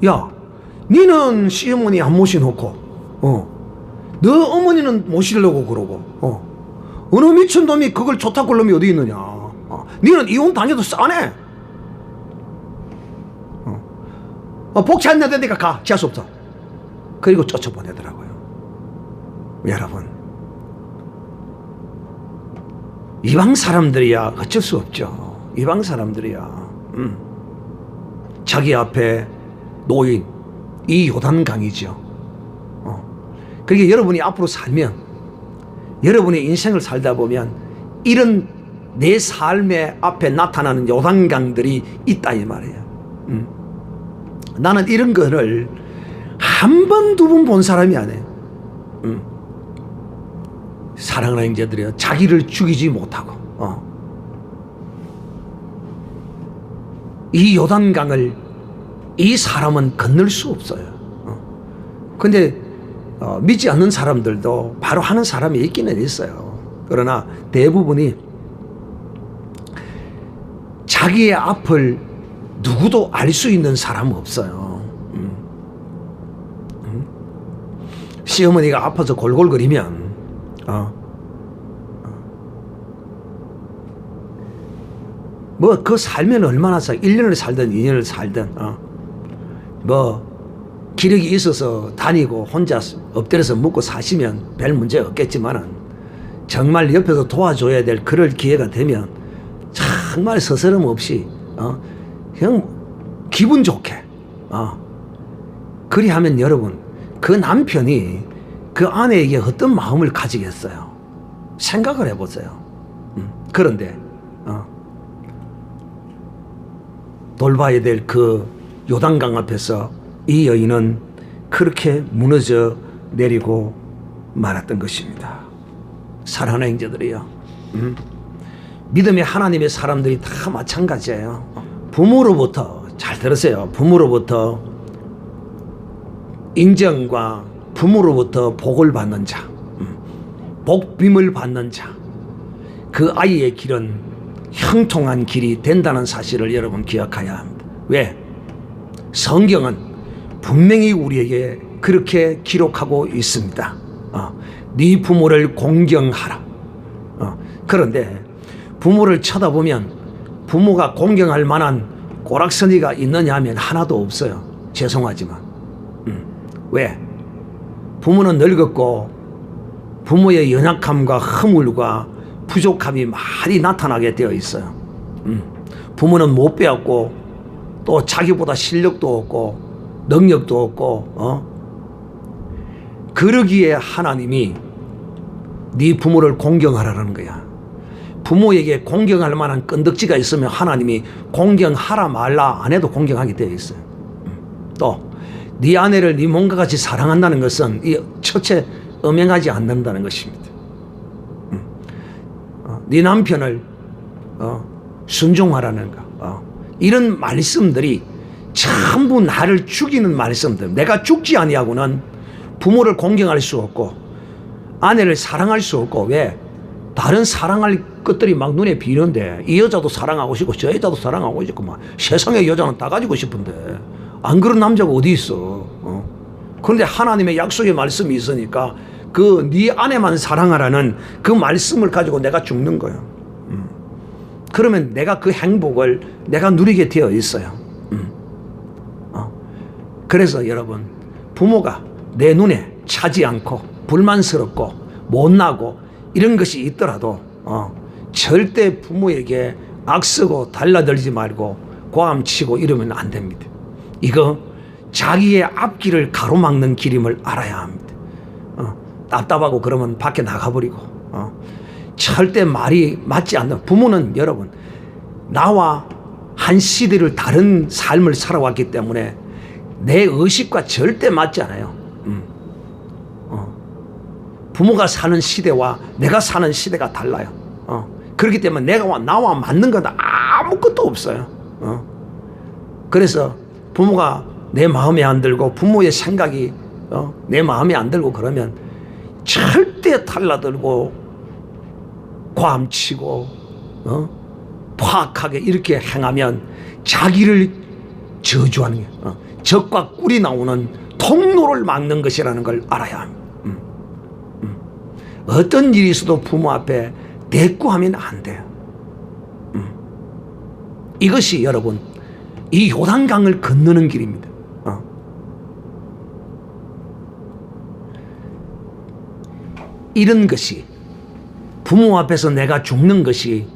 [SPEAKER 1] 야, 니는 시어머니 안 모셔놓고, 너 어머니는 모시려고 그러고, 어느 미친놈이 그걸 좋다고 할 놈이 어디 있느냐. 니는 이혼 당해도 싸네. 복치 안 내니까 가. 지할 수 없어. 그리고 쫓아보내더라고요. 여러분, 이방 사람들이야 어쩔 수 없죠. 이방 사람들이야 자기 앞에 노인 이 요단강이죠. 그러니까 여러분이 앞으로 살면, 여러분의 인생을 살다 보면 이런 내 삶의 앞에 나타나는 요단강들이 있다 이 말이에요. 나는 이런 거를 한 번, 두 번 본 사람이 아니에요. 사랑하는 형제들이여, 자기를 죽이지 못하고 이 요단강을 이 사람은 건널 수 없어요. 근데 믿지 않는 사람들도 바로 하는 사람이 있기는 있어요. 그러나 대부분이 자기의 앞을 누구도 알 수 있는 사람은 없어요. 시어머니가 아파서 골골거리면 뭐 그 살면 얼마나 살, 1년을 살든 2년을 살든 뭐 기력이 있어서 다니고 혼자 엎드려서 먹고 사시면 별 문제 없겠지만은 정말 옆에서 도와줘야 될 그럴 기회가 되면 정말 서스럼 없이 그냥 기분 좋게 그리하면 여러분, 그 남편이 그 아내에게 어떤 마음을 가지겠어요? 생각을 해보세요. 그런데 돌봐야 될 그 요단강 앞에서 이 여인은 그렇게 무너져 내리고 말았던 것입니다. 사랑하는 형제들이요, 믿음의 하나님의 사람들이 다 마찬가지예요. 부모로부터, 잘 들으세요, 부모로부터 인정과 부모로부터 복을 받는 자, 복빔을 받는 자, 그 아이의 길은 형통한 길이 된다는 사실을 여러분 기억해야 합니다. 왜? 성경은 분명히 우리에게 그렇게 기록하고 있습니다. 네 부모를 공경하라. 그런데 부모를 쳐다보면 부모가 공경할 만한 꼬락서니가 있느냐 하면 하나도 없어요. 죄송하지만. 왜? 부모는 늙었고 부모의 연약함과 허물과 부족함이 많이 나타나게 되어 있어요. 부모는 못 배웠고 또 자기보다 실력도 없고 능력도 없고 그러기에 하나님이 네 부모를 공경하라는 거야. 부모에게 공경할 만한 끈덕지가 있으면 하나님이 공경하라 말라 안 해도 공경하게 되어 있어요. 또 네 아내를 네 몸과 같이 사랑한다는 것은 이 첫째 엄행하지 않는다는 것입니다. 네 남편을 순종하라는 거. 이런 말씀들이 전부 나를 죽이는 말씀들. 내가 죽지 아니하고는 부모를 공경할 수 없고 아내를 사랑할 수 없고. 왜? 다른 사랑할 것들이 막 눈에 비는데 이 여자도 사랑하고 싶고 저 여자도 사랑하고 싶고 막 세상의 여자는 다 가지고 싶은데 안 그런 남자가 어디 있어? 그런데 하나님의 약속의 말씀이 있으니까 그 네 아내만 사랑하라는 그 말씀을 가지고 내가 죽는 거예요. 그러면 내가 그 행복을 내가 누리게 되어 있어요. 그래서 여러분, 부모가 내 눈에 차지 않고 불만스럽고 못나고 이런 것이 있더라도 절대 부모에게 악쓰고 달라들지 말고 고함치고 이러면 안 됩니다. 이거 자기의 앞길을 가로막는 길임을 알아야 합니다. 답답하고 그러면 밖에 나가버리고 절대 말이 맞지 않는 부모는 여러분 나와 한 시대를 다른 삶을 살아왔기 때문에 내 의식과 절대 맞지 않아요. 부모가 사는 시대와 내가 사는 시대가 달라요. 그렇기 때문에 나와 맞는 건 아무것도 없어요. 그래서 부모가 내 마음에 안 들고 부모의 생각이 내 마음에 안 들고 그러면 절대 달라들고 괌치고 파악하게 이렇게 행하면 자기를 저주하는 게 적과 꿀이 나오는 통로를 막는 것이라는 걸 알아야 합니다. 어떤 일이 있어도 부모 앞에 대꾸하면 안 돼요. 이것이 여러분 이 요단강을 건너는 길입니다. 이런 것이 부모 앞에서 내가 죽는 것이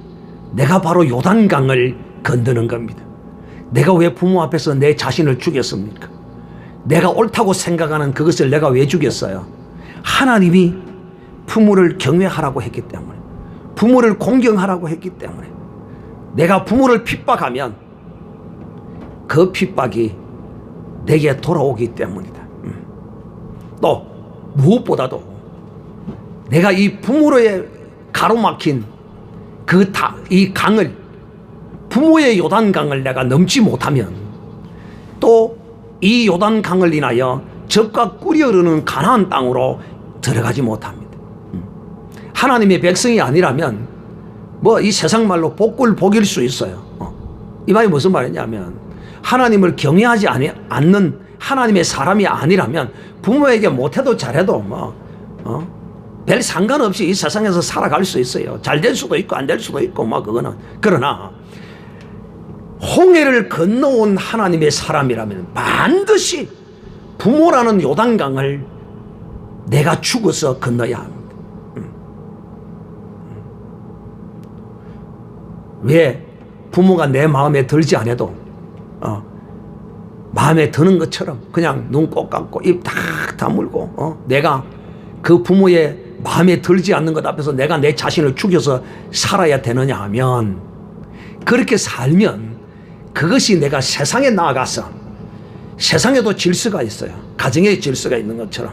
[SPEAKER 1] 내가 바로 요단강을 건너는 겁니다. 내가 왜 부모 앞에서 내 자신을 죽였습니까? 내가 옳다고 생각하는 그것을 내가 왜 죽였어요? 하나님이 부모를 경외하라고 했기 때문에, 부모를 공경하라고 했기 때문에, 내가 부모를 핍박하면 그 핍박이 내게 돌아오기 때문이다. 또 무엇보다도 내가 이 부모로의 가로막힌 이 강을, 부모의 요단강을 내가 넘지 못하면 또 이 요단강을 인하여 적과 꿀이 흐르는 가나안 땅으로 들어가지 못합니다. 하나님의 백성이 아니라면 뭐 이 세상 말로 복골복일 수 있어요. 이 말이 무슨 말이냐면 하나님을 경외하지 않는 하나님의 사람이 아니라면 부모에게 못해도 잘해도 별 상관없이 이 세상에서 살아갈 수 있어요. 잘 될 수도 있고 안 될 수도 있고 그거는. 그러나 홍해를 건너온 하나님의 사람이라면 반드시 부모라는 요단강을 내가 죽어서 건너야 합니다. 왜 부모가 내 마음에 들지 않아도 마음에 드는 것처럼 그냥 눈 꼭 감고 입 딱 다물고 내가 그 부모의 마음에 들지 않는 것 앞에서 내가 내 자신을 죽여서 살아야 되느냐 하면, 그렇게 살면 그것이 내가 세상에 나아가서, 세상에도 질서가 있어요. 가정에 질서가 있는 것처럼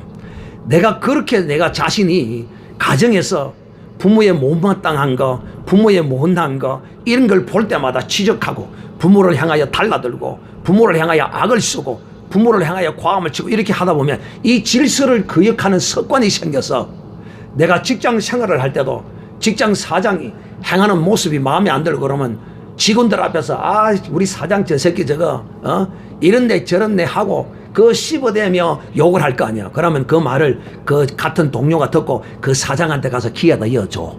[SPEAKER 1] 내가 그렇게 내가 자신이 가정에서 부모의 못마땅한 거, 부모의 못난 거 이런 걸 볼 때마다 지적하고 부모를 향하여 달라들고 부모를 향하여 악을 쓰고 부모를 향하여 과음을 치고 이렇게 하다 보면 이 질서를 거역하는 습관이 생겨서 내가 직장 생활을 할 때도 직장 사장이 행하는 모습이 마음에 안 들고 그러면 직원들 앞에서 우리 사장 저 새끼 저거 이런데 저런데 하고 그 씹어대며 욕을 할 거 아니야. 그러면 그 말을 그 같은 동료가 듣고 그 사장한테 가서 기회다 이어줘.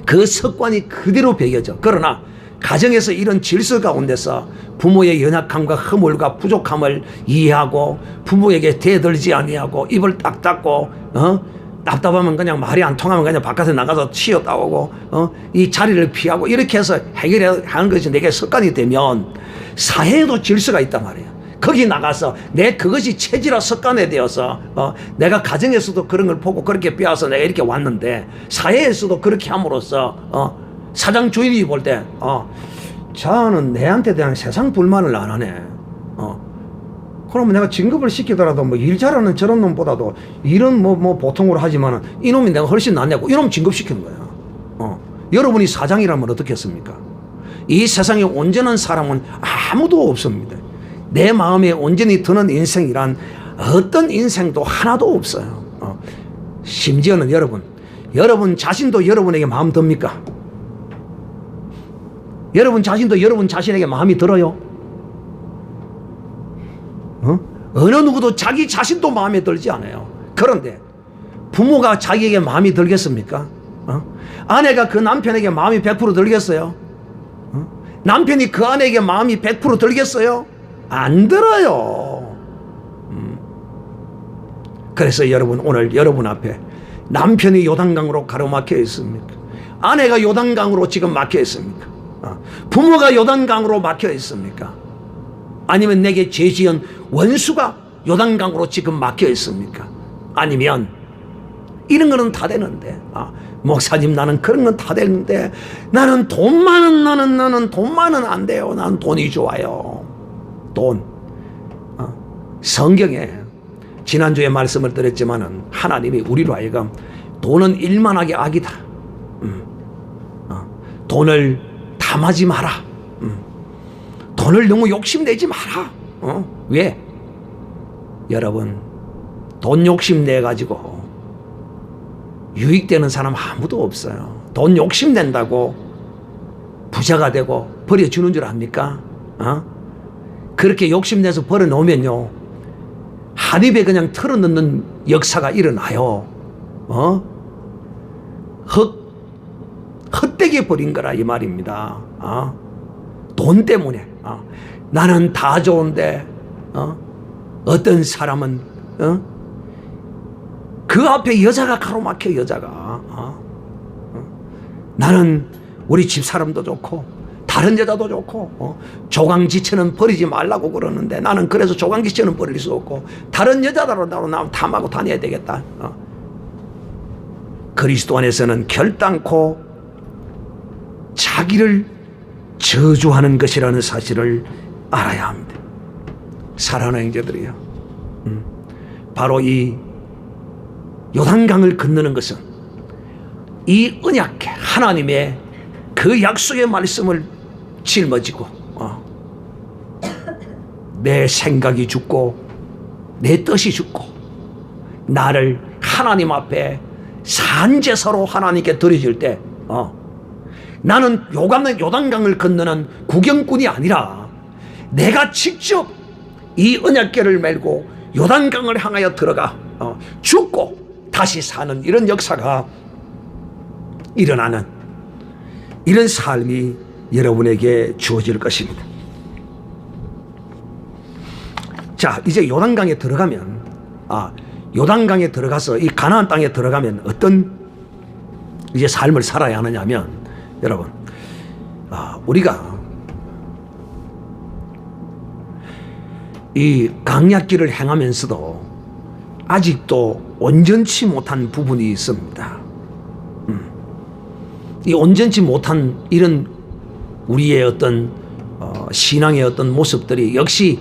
[SPEAKER 1] 그 습관이 그대로 배겨져. 그러나 가정에서 이런 질서 가운데서 부모의 연약함과 허물과 부족함을 이해하고 부모에게 대들지 아니하고 입을 딱 닫고 답답하면 그냥 말이 안 통하면 그냥 바깥에 나가서 치였다 오고 이 자리를 피하고 이렇게 해서 해결하는 것이 내게 습관이 되면 사회에도 질서가 있단 말이에요. 거기 나가서 그것이 체질화 습관에 되어서 내가 가정에서도 그런 걸 보고 그렇게 배워서 내가 이렇게 왔는데 사회에서도 그렇게 함으로써 사장 주인이 볼 때 저는 내한테 대한 세상 불만을 안 하네. 그러면 내가 진급을 시키더라도 일 잘하는 저런 놈보다도 일은 보통으로 하지만 이놈이 내가 훨씬 낫냐고 이놈 진급시키는 거야. 여러분이 사장이라면 어떻겠습니까? 이 세상에 온전한 사람은 아무도 없습니다. 내 마음에 온전히 드는 인생이란 어떤 인생도 하나도 없어요. 심지어는 여러분 자신도 여러분에게 마음 듭니까? 여러분 자신도 여러분 자신에게 마음이 들어요? 어느 누구도 자기 자신도 마음에 들지 않아요. 그런데 부모가 자기에게 마음이 들겠습니까? 아내가 그 남편에게 마음이 100% 들겠어요? 남편이 그 아내에게 마음이 100% 들겠어요? 안 들어요. 그래서 여러분 오늘 여러분 앞에 남편이 요단강으로 가로막혀 있습니까? 아내가 요단강으로 지금 막혀 있습니까? 부모가 요단강으로 막혀 있습니까? 아니면 내게 죄지은 원수가 요단강으로 지금 막혀 있습니까? 아니면 이런 거는 다 되는데 목사님 나는 그런 건 다 되는데 나는 돈 많은 안 돼요. 나는 돈이 좋아요. 돈. 성경에 지난주에 말씀을 드렸지만은 하나님이 우리로 하여금 돈은 일만하게 악이다. 돈을 탐하지 마라. 돈을 너무 욕심내지 마라. 왜? 여러분 돈 욕심내가지고 유익되는 사람 아무도 없어요. 돈 욕심낸다고 부자가 되고 버려주는 줄 압니까? 그렇게 욕심내서 벌어놓으면요, 한 입에 그냥 털어넣는 역사가 일어나요. 헛되게 버린 거라 이 말입니다. 돈 때문에. 나는 다 좋은데 어떤 사람은 그 앞에 여자가 가로막혀. 여자가 나는 우리 집사람도 좋고 다른 여자도 좋고 조강지처는 버리지 말라고 그러는데 나는 그래서 조강지처는 버릴 수 없고 다른 여자로 나는 탐하고 다녀야 되겠다. 그리스도 안에서는 결단코 자기를 저주하는 것이라는 사실을 알아야 합니다. 사랑하는 형제들이요, 바로 이 요단강을 건너는 것은 이 언약계 하나님의 그 약속의 말씀을 짊어지고 내 생각이 죽고 내 뜻이 죽고 나를 하나님 앞에 산제사로 하나님께 드려질 때 나는 요단강을 건너는 구경꾼이 아니라 내가 직접 이 언약궤를 메고 요단강을 향하여 들어가 죽고 다시 사는 이런 역사가 일어나는 이런 삶이 여러분에게 주어질 것입니다. 자, 이제 요단강에 들어가면 요단강에 들어가서 이 가나안 땅에 들어가면 어떤 이제 삶을 살아야 하느냐면, 여러분, 우리가 이 강약길을 행하면서도 아직도 온전치 못한 부분이 있습니다. 이 온전치 못한 이런 우리의 어떤 신앙의 어떤 모습들이 역시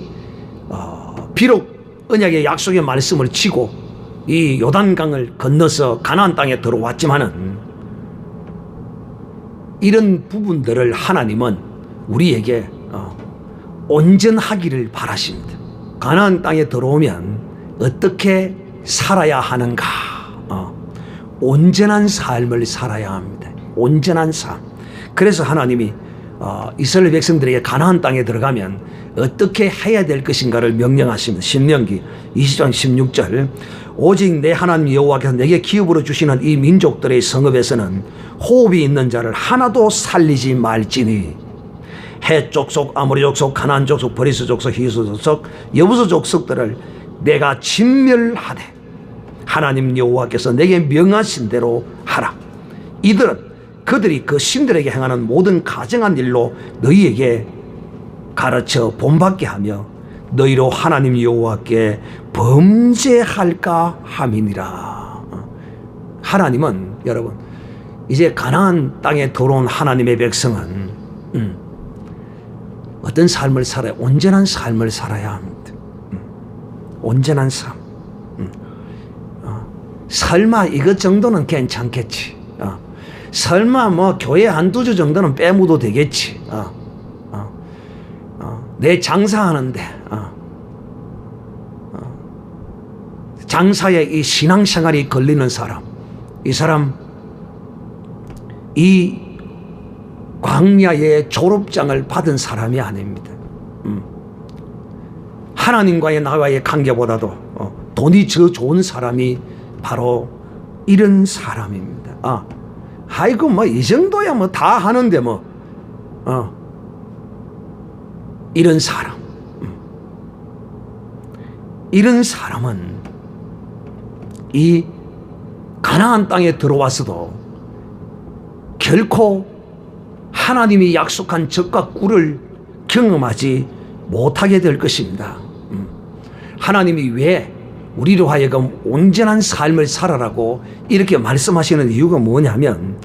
[SPEAKER 1] 비록 언약의 약속의 말씀을 치고 이 요단강을 건너서 가나안 땅에 들어왔지만은 이런 부분들을 하나님은 우리에게 온전하기를 바라십니다. 가나안 땅에 들어오면 어떻게 살아야 하는가? 온전한 삶을 살아야 합니다. 온전한 삶. 그래서 하나님이 이스라엘 백성들에게 가나안 땅에 들어가면 어떻게 해야 될 것인가를 명령하시면 신명기 20장 16절 오직 내 하나님 여호와께서 내게 기업으로 주시는 이 민족들의 성읍에서는 호흡이 있는 자를 하나도 살리지 말지니 헷 족속, 아모리 족속, 가나안 족속, 브리스 족속, 히스 족속, 여부스 족속들을 내가 진멸하되 하나님 여호와께서 내게 명하신 대로 하라. 이들은 그들이 그 신들에게 행하는 모든 가증한 일로 너희에게 가르쳐 본받게 하며 너희로 하나님 여호와께 범죄할까 함이니라. 하나님은 여러분 이제 가나안 땅에 들어온 하나님의 백성은 어떤 삶을 살아야, 온전한 삶을 살아야 합니다. 온전한 삶. 설마 이것 정도는 괜찮겠지. 설마 뭐 교회 한두 주 정도는 빼무도 되겠지. 내 장사하는데 장사에 이 신앙생활이 걸리는 사람, 이 사람 이 광야의 졸업장을 받은 사람이 아닙니다. 하나님과의 나와의 관계보다도 돈이 더 좋은 사람이 바로 이런 사람입니다. 아이고 뭐 이 정도야 뭐 다 하는데 뭐 이런 사람, 이런 사람은 이 가나안 땅에 들어와서도 결코 하나님이 약속한 젖과 꿀을 경험하지 못하게 될 것입니다. 하나님이 왜 우리로 하여금 온전한 삶을 살아라고 이렇게 말씀하시는 이유가 뭐냐면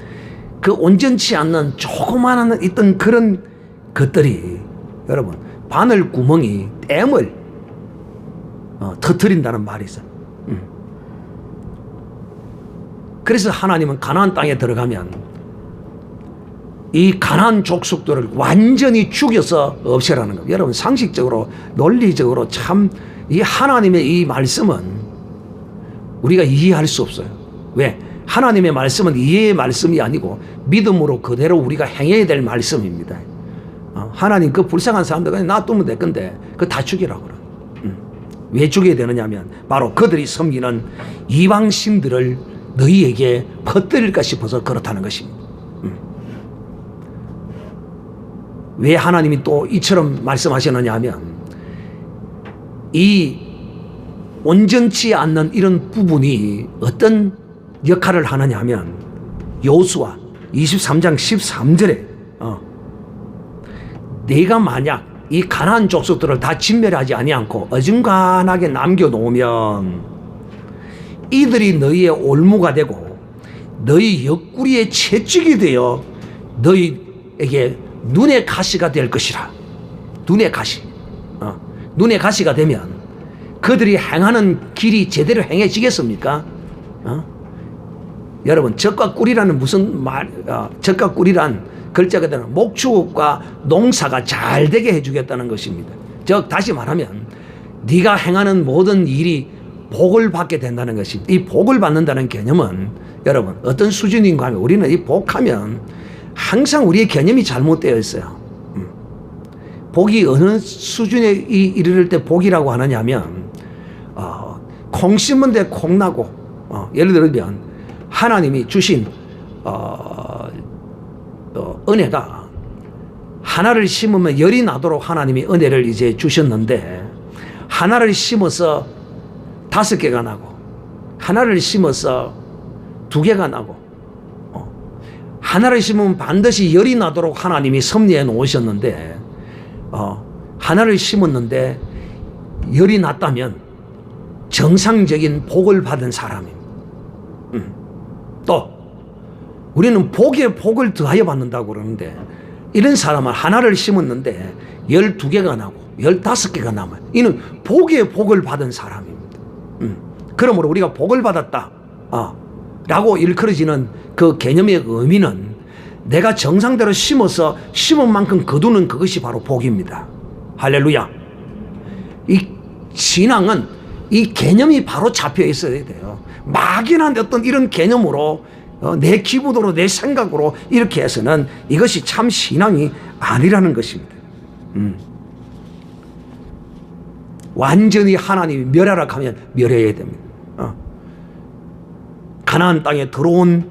[SPEAKER 1] 그 온전치 않는 조그마한 있던 그런 것들이 여러분 바늘 구멍이 댐을 터뜨린다는 말이 있어요. 그래서 하나님은 가나안 땅에 들어가면 이 가나안 족속들을 완전히 죽여서 없애라는 겁니다. 여러분 상식적으로 논리적으로 참 이 하나님의 이 말씀은 우리가 이해할 수 없어요. 왜? 하나님의 말씀은 이해의 말씀이 아니고 믿음으로 그대로 우리가 행해야 될 말씀입니다. 하나님 그 불쌍한 사람들 그냥 놔두면 될 건데 그거 다 죽이라고 그래. 왜 죽여야 되느냐 하면 바로 그들이 섬기는 이방신들을 너희에게 퍼뜨릴까 싶어서 그렇다는 것입니다. 왜 하나님이 또 이처럼 말씀하시느냐 하면 이 온전치 않는 이런 부분이 어떤 역할을 하느냐 하면 여호수아 23장 13절에 내가 만약 이 가나안 족속들을 다 진멸하지 아니않고 어중간하게 남겨놓으면 이들이 너희의 올무가 되고 너희 옆구리의 채찍이 되어 너희에게 눈의 가시가 될 것이라. 눈의 가시. 눈의 가시가 되면 그들이 행하는 길이 제대로 행해지겠습니까? 여러분, 적과 꿀이라는 무슨 말, 적과 꿀이란 글자 그대로 목축과 농사가 잘 되게 해주겠다는 것입니다. 즉, 다시 말하면 네가 행하는 모든 일이 복을 받게 된다는 것입니다. 이 복을 받는다는 개념은 여러분 어떤 수준인가 하면 우리는 이 복하면 항상 우리의 개념이 잘못되어 있어요. 복이 어느 수준에 이르를 때 복이라고 하느냐면 콩 심은 데 콩 나고 예를 들면 하나님이 주신 은혜가 하나를 심으면 열이 나도록 하나님이 은혜를 이제 주셨는데 하나를 심어서 5개가 나고 하나를 심어서 2개가 나고 하나를 심으면 반드시 열이 나도록 하나님이 섭리해 놓으셨는데 하나를 심었는데 열이 났다면 정상적인 복을 받은 사람입니다. 또 우리는 복에 복을 더하여 받는다고 그러는데 이런 사람은 하나를 심었는데 12개가 나고 15개가 남아요. 이는 복에 복을 받은 사람입니다. 그러므로 우리가 복을 받았다 라고 일컬어지는 그 개념의 의미는 내가 정상대로 심어서 심은 만큼 거두는 그것이 바로 복입니다. 할렐루야. 이 신앙은 이 개념이 바로 잡혀 있어야 돼요. 막연한 어떤 이런 개념으로 내 기분으로 내 생각으로 이렇게 해서는 이것이 참 신앙이 아니라는 것입니다. 완전히 하나님이 멸하라 하면 멸해야 됩니다. 가나안 땅에 들어온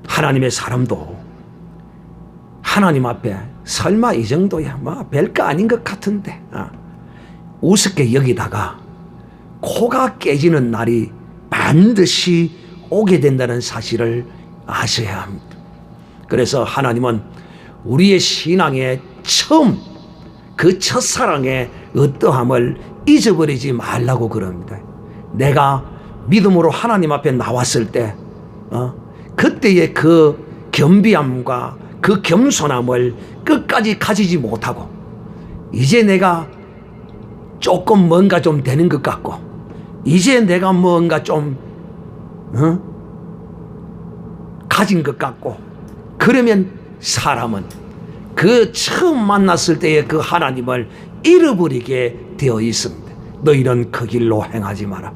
[SPEAKER 1] 하나님의 사람도 하나님 앞에 설마 이 정도야 뭐 별거 아닌 것 같은데 우습게 여기다가 코가 깨지는 날이 반드시 오게 된다는 사실을 아셔야 합니다. 그래서 하나님은 우리의 신앙의 처음 그 첫사랑의 어떠함을 잊어버리지 말라고 그럽니다. 내가 믿음으로 하나님 앞에 나왔을 때 그때의 그 겸비함과 그 겸손함을 끝까지 가지지 못하고 이제 내가 조금 뭔가 좀 되는 것 같고 이제 내가 뭔가 좀 가진 것 같고 그러면 사람은 그 처음 만났을 때의 그 하나님을 잃어버리게 되어 있습니다. 너희는 그 길로 행하지 마라.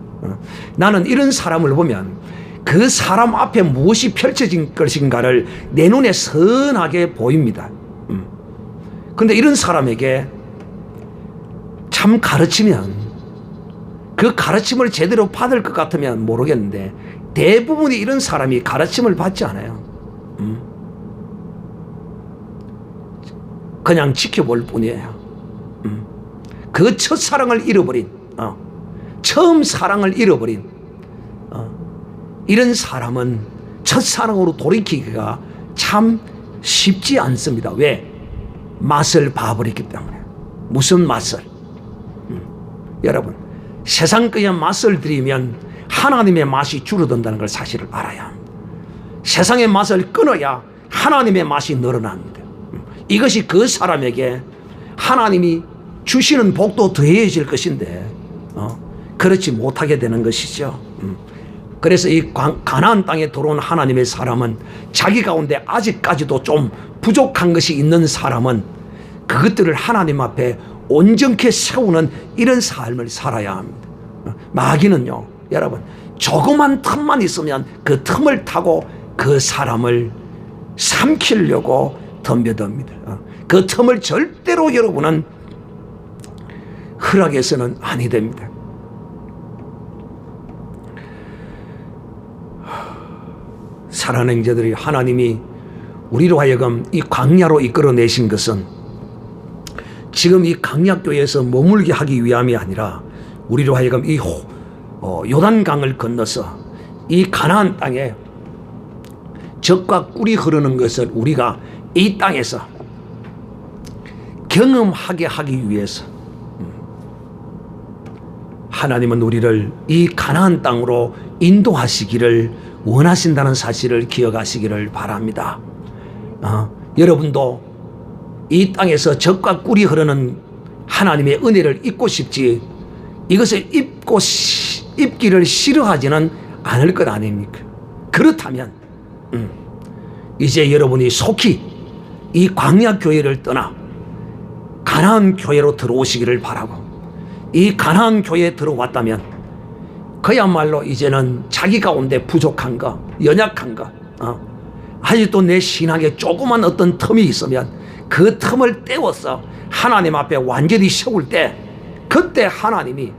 [SPEAKER 1] 나는 이런 사람을 보면 그 사람 앞에 무엇이 펼쳐진 것인가를 내 눈에 선하게 보입니다. 그런데 이런 사람에게 참 가르치면 그 가르침을 제대로 받을 것 같으면 모르겠는데 대부분이 이런 사람이 가르침을 받지 않아요. 그냥 지켜볼 뿐이에요. 그 첫사랑을 잃어버린 처음 사랑을 잃어버린 이런 사람은 첫사랑으로 돌이키기가 참 쉽지 않습니다. 왜? 맛을 봐버렸기 때문에. 무슨 맛을? 여러분, 세상 거에 맛을 들이면 하나님의 맛이 줄어든다는 걸 사실을 알아야 합니다. 세상의 맛을 끊어야 하나님의 맛이 늘어납니다. 이것이 그 사람에게 하나님이 주시는 복도 더해질 것인데 그렇지 못하게 되는 것이죠. 그래서 이 가나안 땅에 들어온 하나님의 사람은 자기 가운데 아직까지도 좀 부족한 것이 있는 사람은 그것들을 하나님 앞에 온전케 세우는 이런 삶을 살아야 합니다. 마귀는요, 여러분, 조그만 틈만 있으면 그 틈을 타고 그 사람을 삼키려고 덤벼듭니다. 그 틈을 절대로 여러분은 허락해서는 아니 됩니다. 사랑하는 형제들이, 하나님이 우리로 하여금 이 광야로 이끌어내신 것은 지금 이 강약교회에서 머물게 하기 위함이 아니라 우리로 하여금 이 요단강을 건너서 이 가나안 땅에 젖과 꿀이 흐르는 것을 우리가 이 땅에서 경험하게 하기 위해서 하나님은 우리를 이 가나안 땅으로 인도하시기를 원하신다는 사실을 기억하시기를 바랍니다. 여러분도 이 땅에서 젖과 꿀이 흐르는 하나님의 은혜를 잊고 싶지, 이것을 입기를 싫어하지는 않을 것 아닙니까? 그렇다면 이제 여러분이 속히 이 광야교회를 떠나 가나안 교회로 들어오시기를 바라고, 이 가나안 교회에 들어왔다면 그야말로 이제는 자기 가운데 부족한 거, 연약한 거, 아직도 내 신앙에 조그만 어떤 틈이 있으면 그 틈을 떼워서 하나님 앞에 완전히 세울 때, 그때 하나님이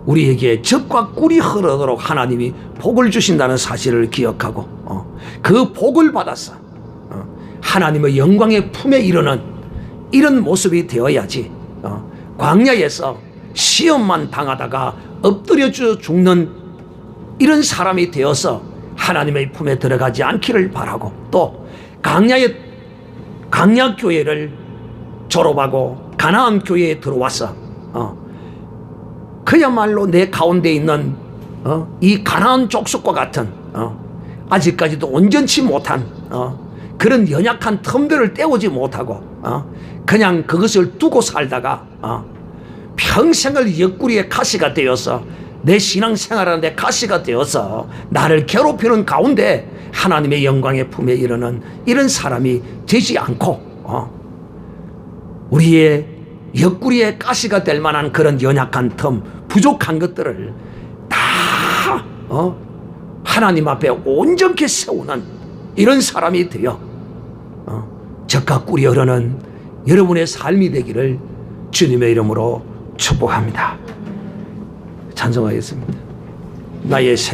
[SPEAKER 1] 우리에게 젖과 꿀이 흐르도록 하나님이 복을 주신다는 사실을 기억하고 그 복을 받아서 하나님의 영광의 품에 이르는 이런 모습이 되어야지 광야에서 시험만 당하다가 엎드려 죽는 이런 사람이 되어서 하나님의 품에 들어가지 않기를 바라고, 또 강야교회를 졸업하고 가나안 교회에 들어와서 그야말로 내 가운데 있는 이 가나안 족속과 같은 아직까지도 온전치 못한 그런 연약한 틈들을 때우지 못하고 그냥 그것을 두고 살다가 평생을 옆구리에 가시가 되어서 내 신앙생활하는데 가시가 되어서 나를 괴롭히는 가운데 하나님의 영광의 품에 이르는 이런 사람이 되지 않고 우리의 옆구리에 가시가 될 만한 그런 연약한 틈, 부족한 것들을 다 하나님 앞에 온전히 세우는 이런 사람이 되어 젖과 꿀이 흐르는 여러분의 삶이 되기를 주님의 이름으로 축복합니다. 찬송하겠습니다. 나의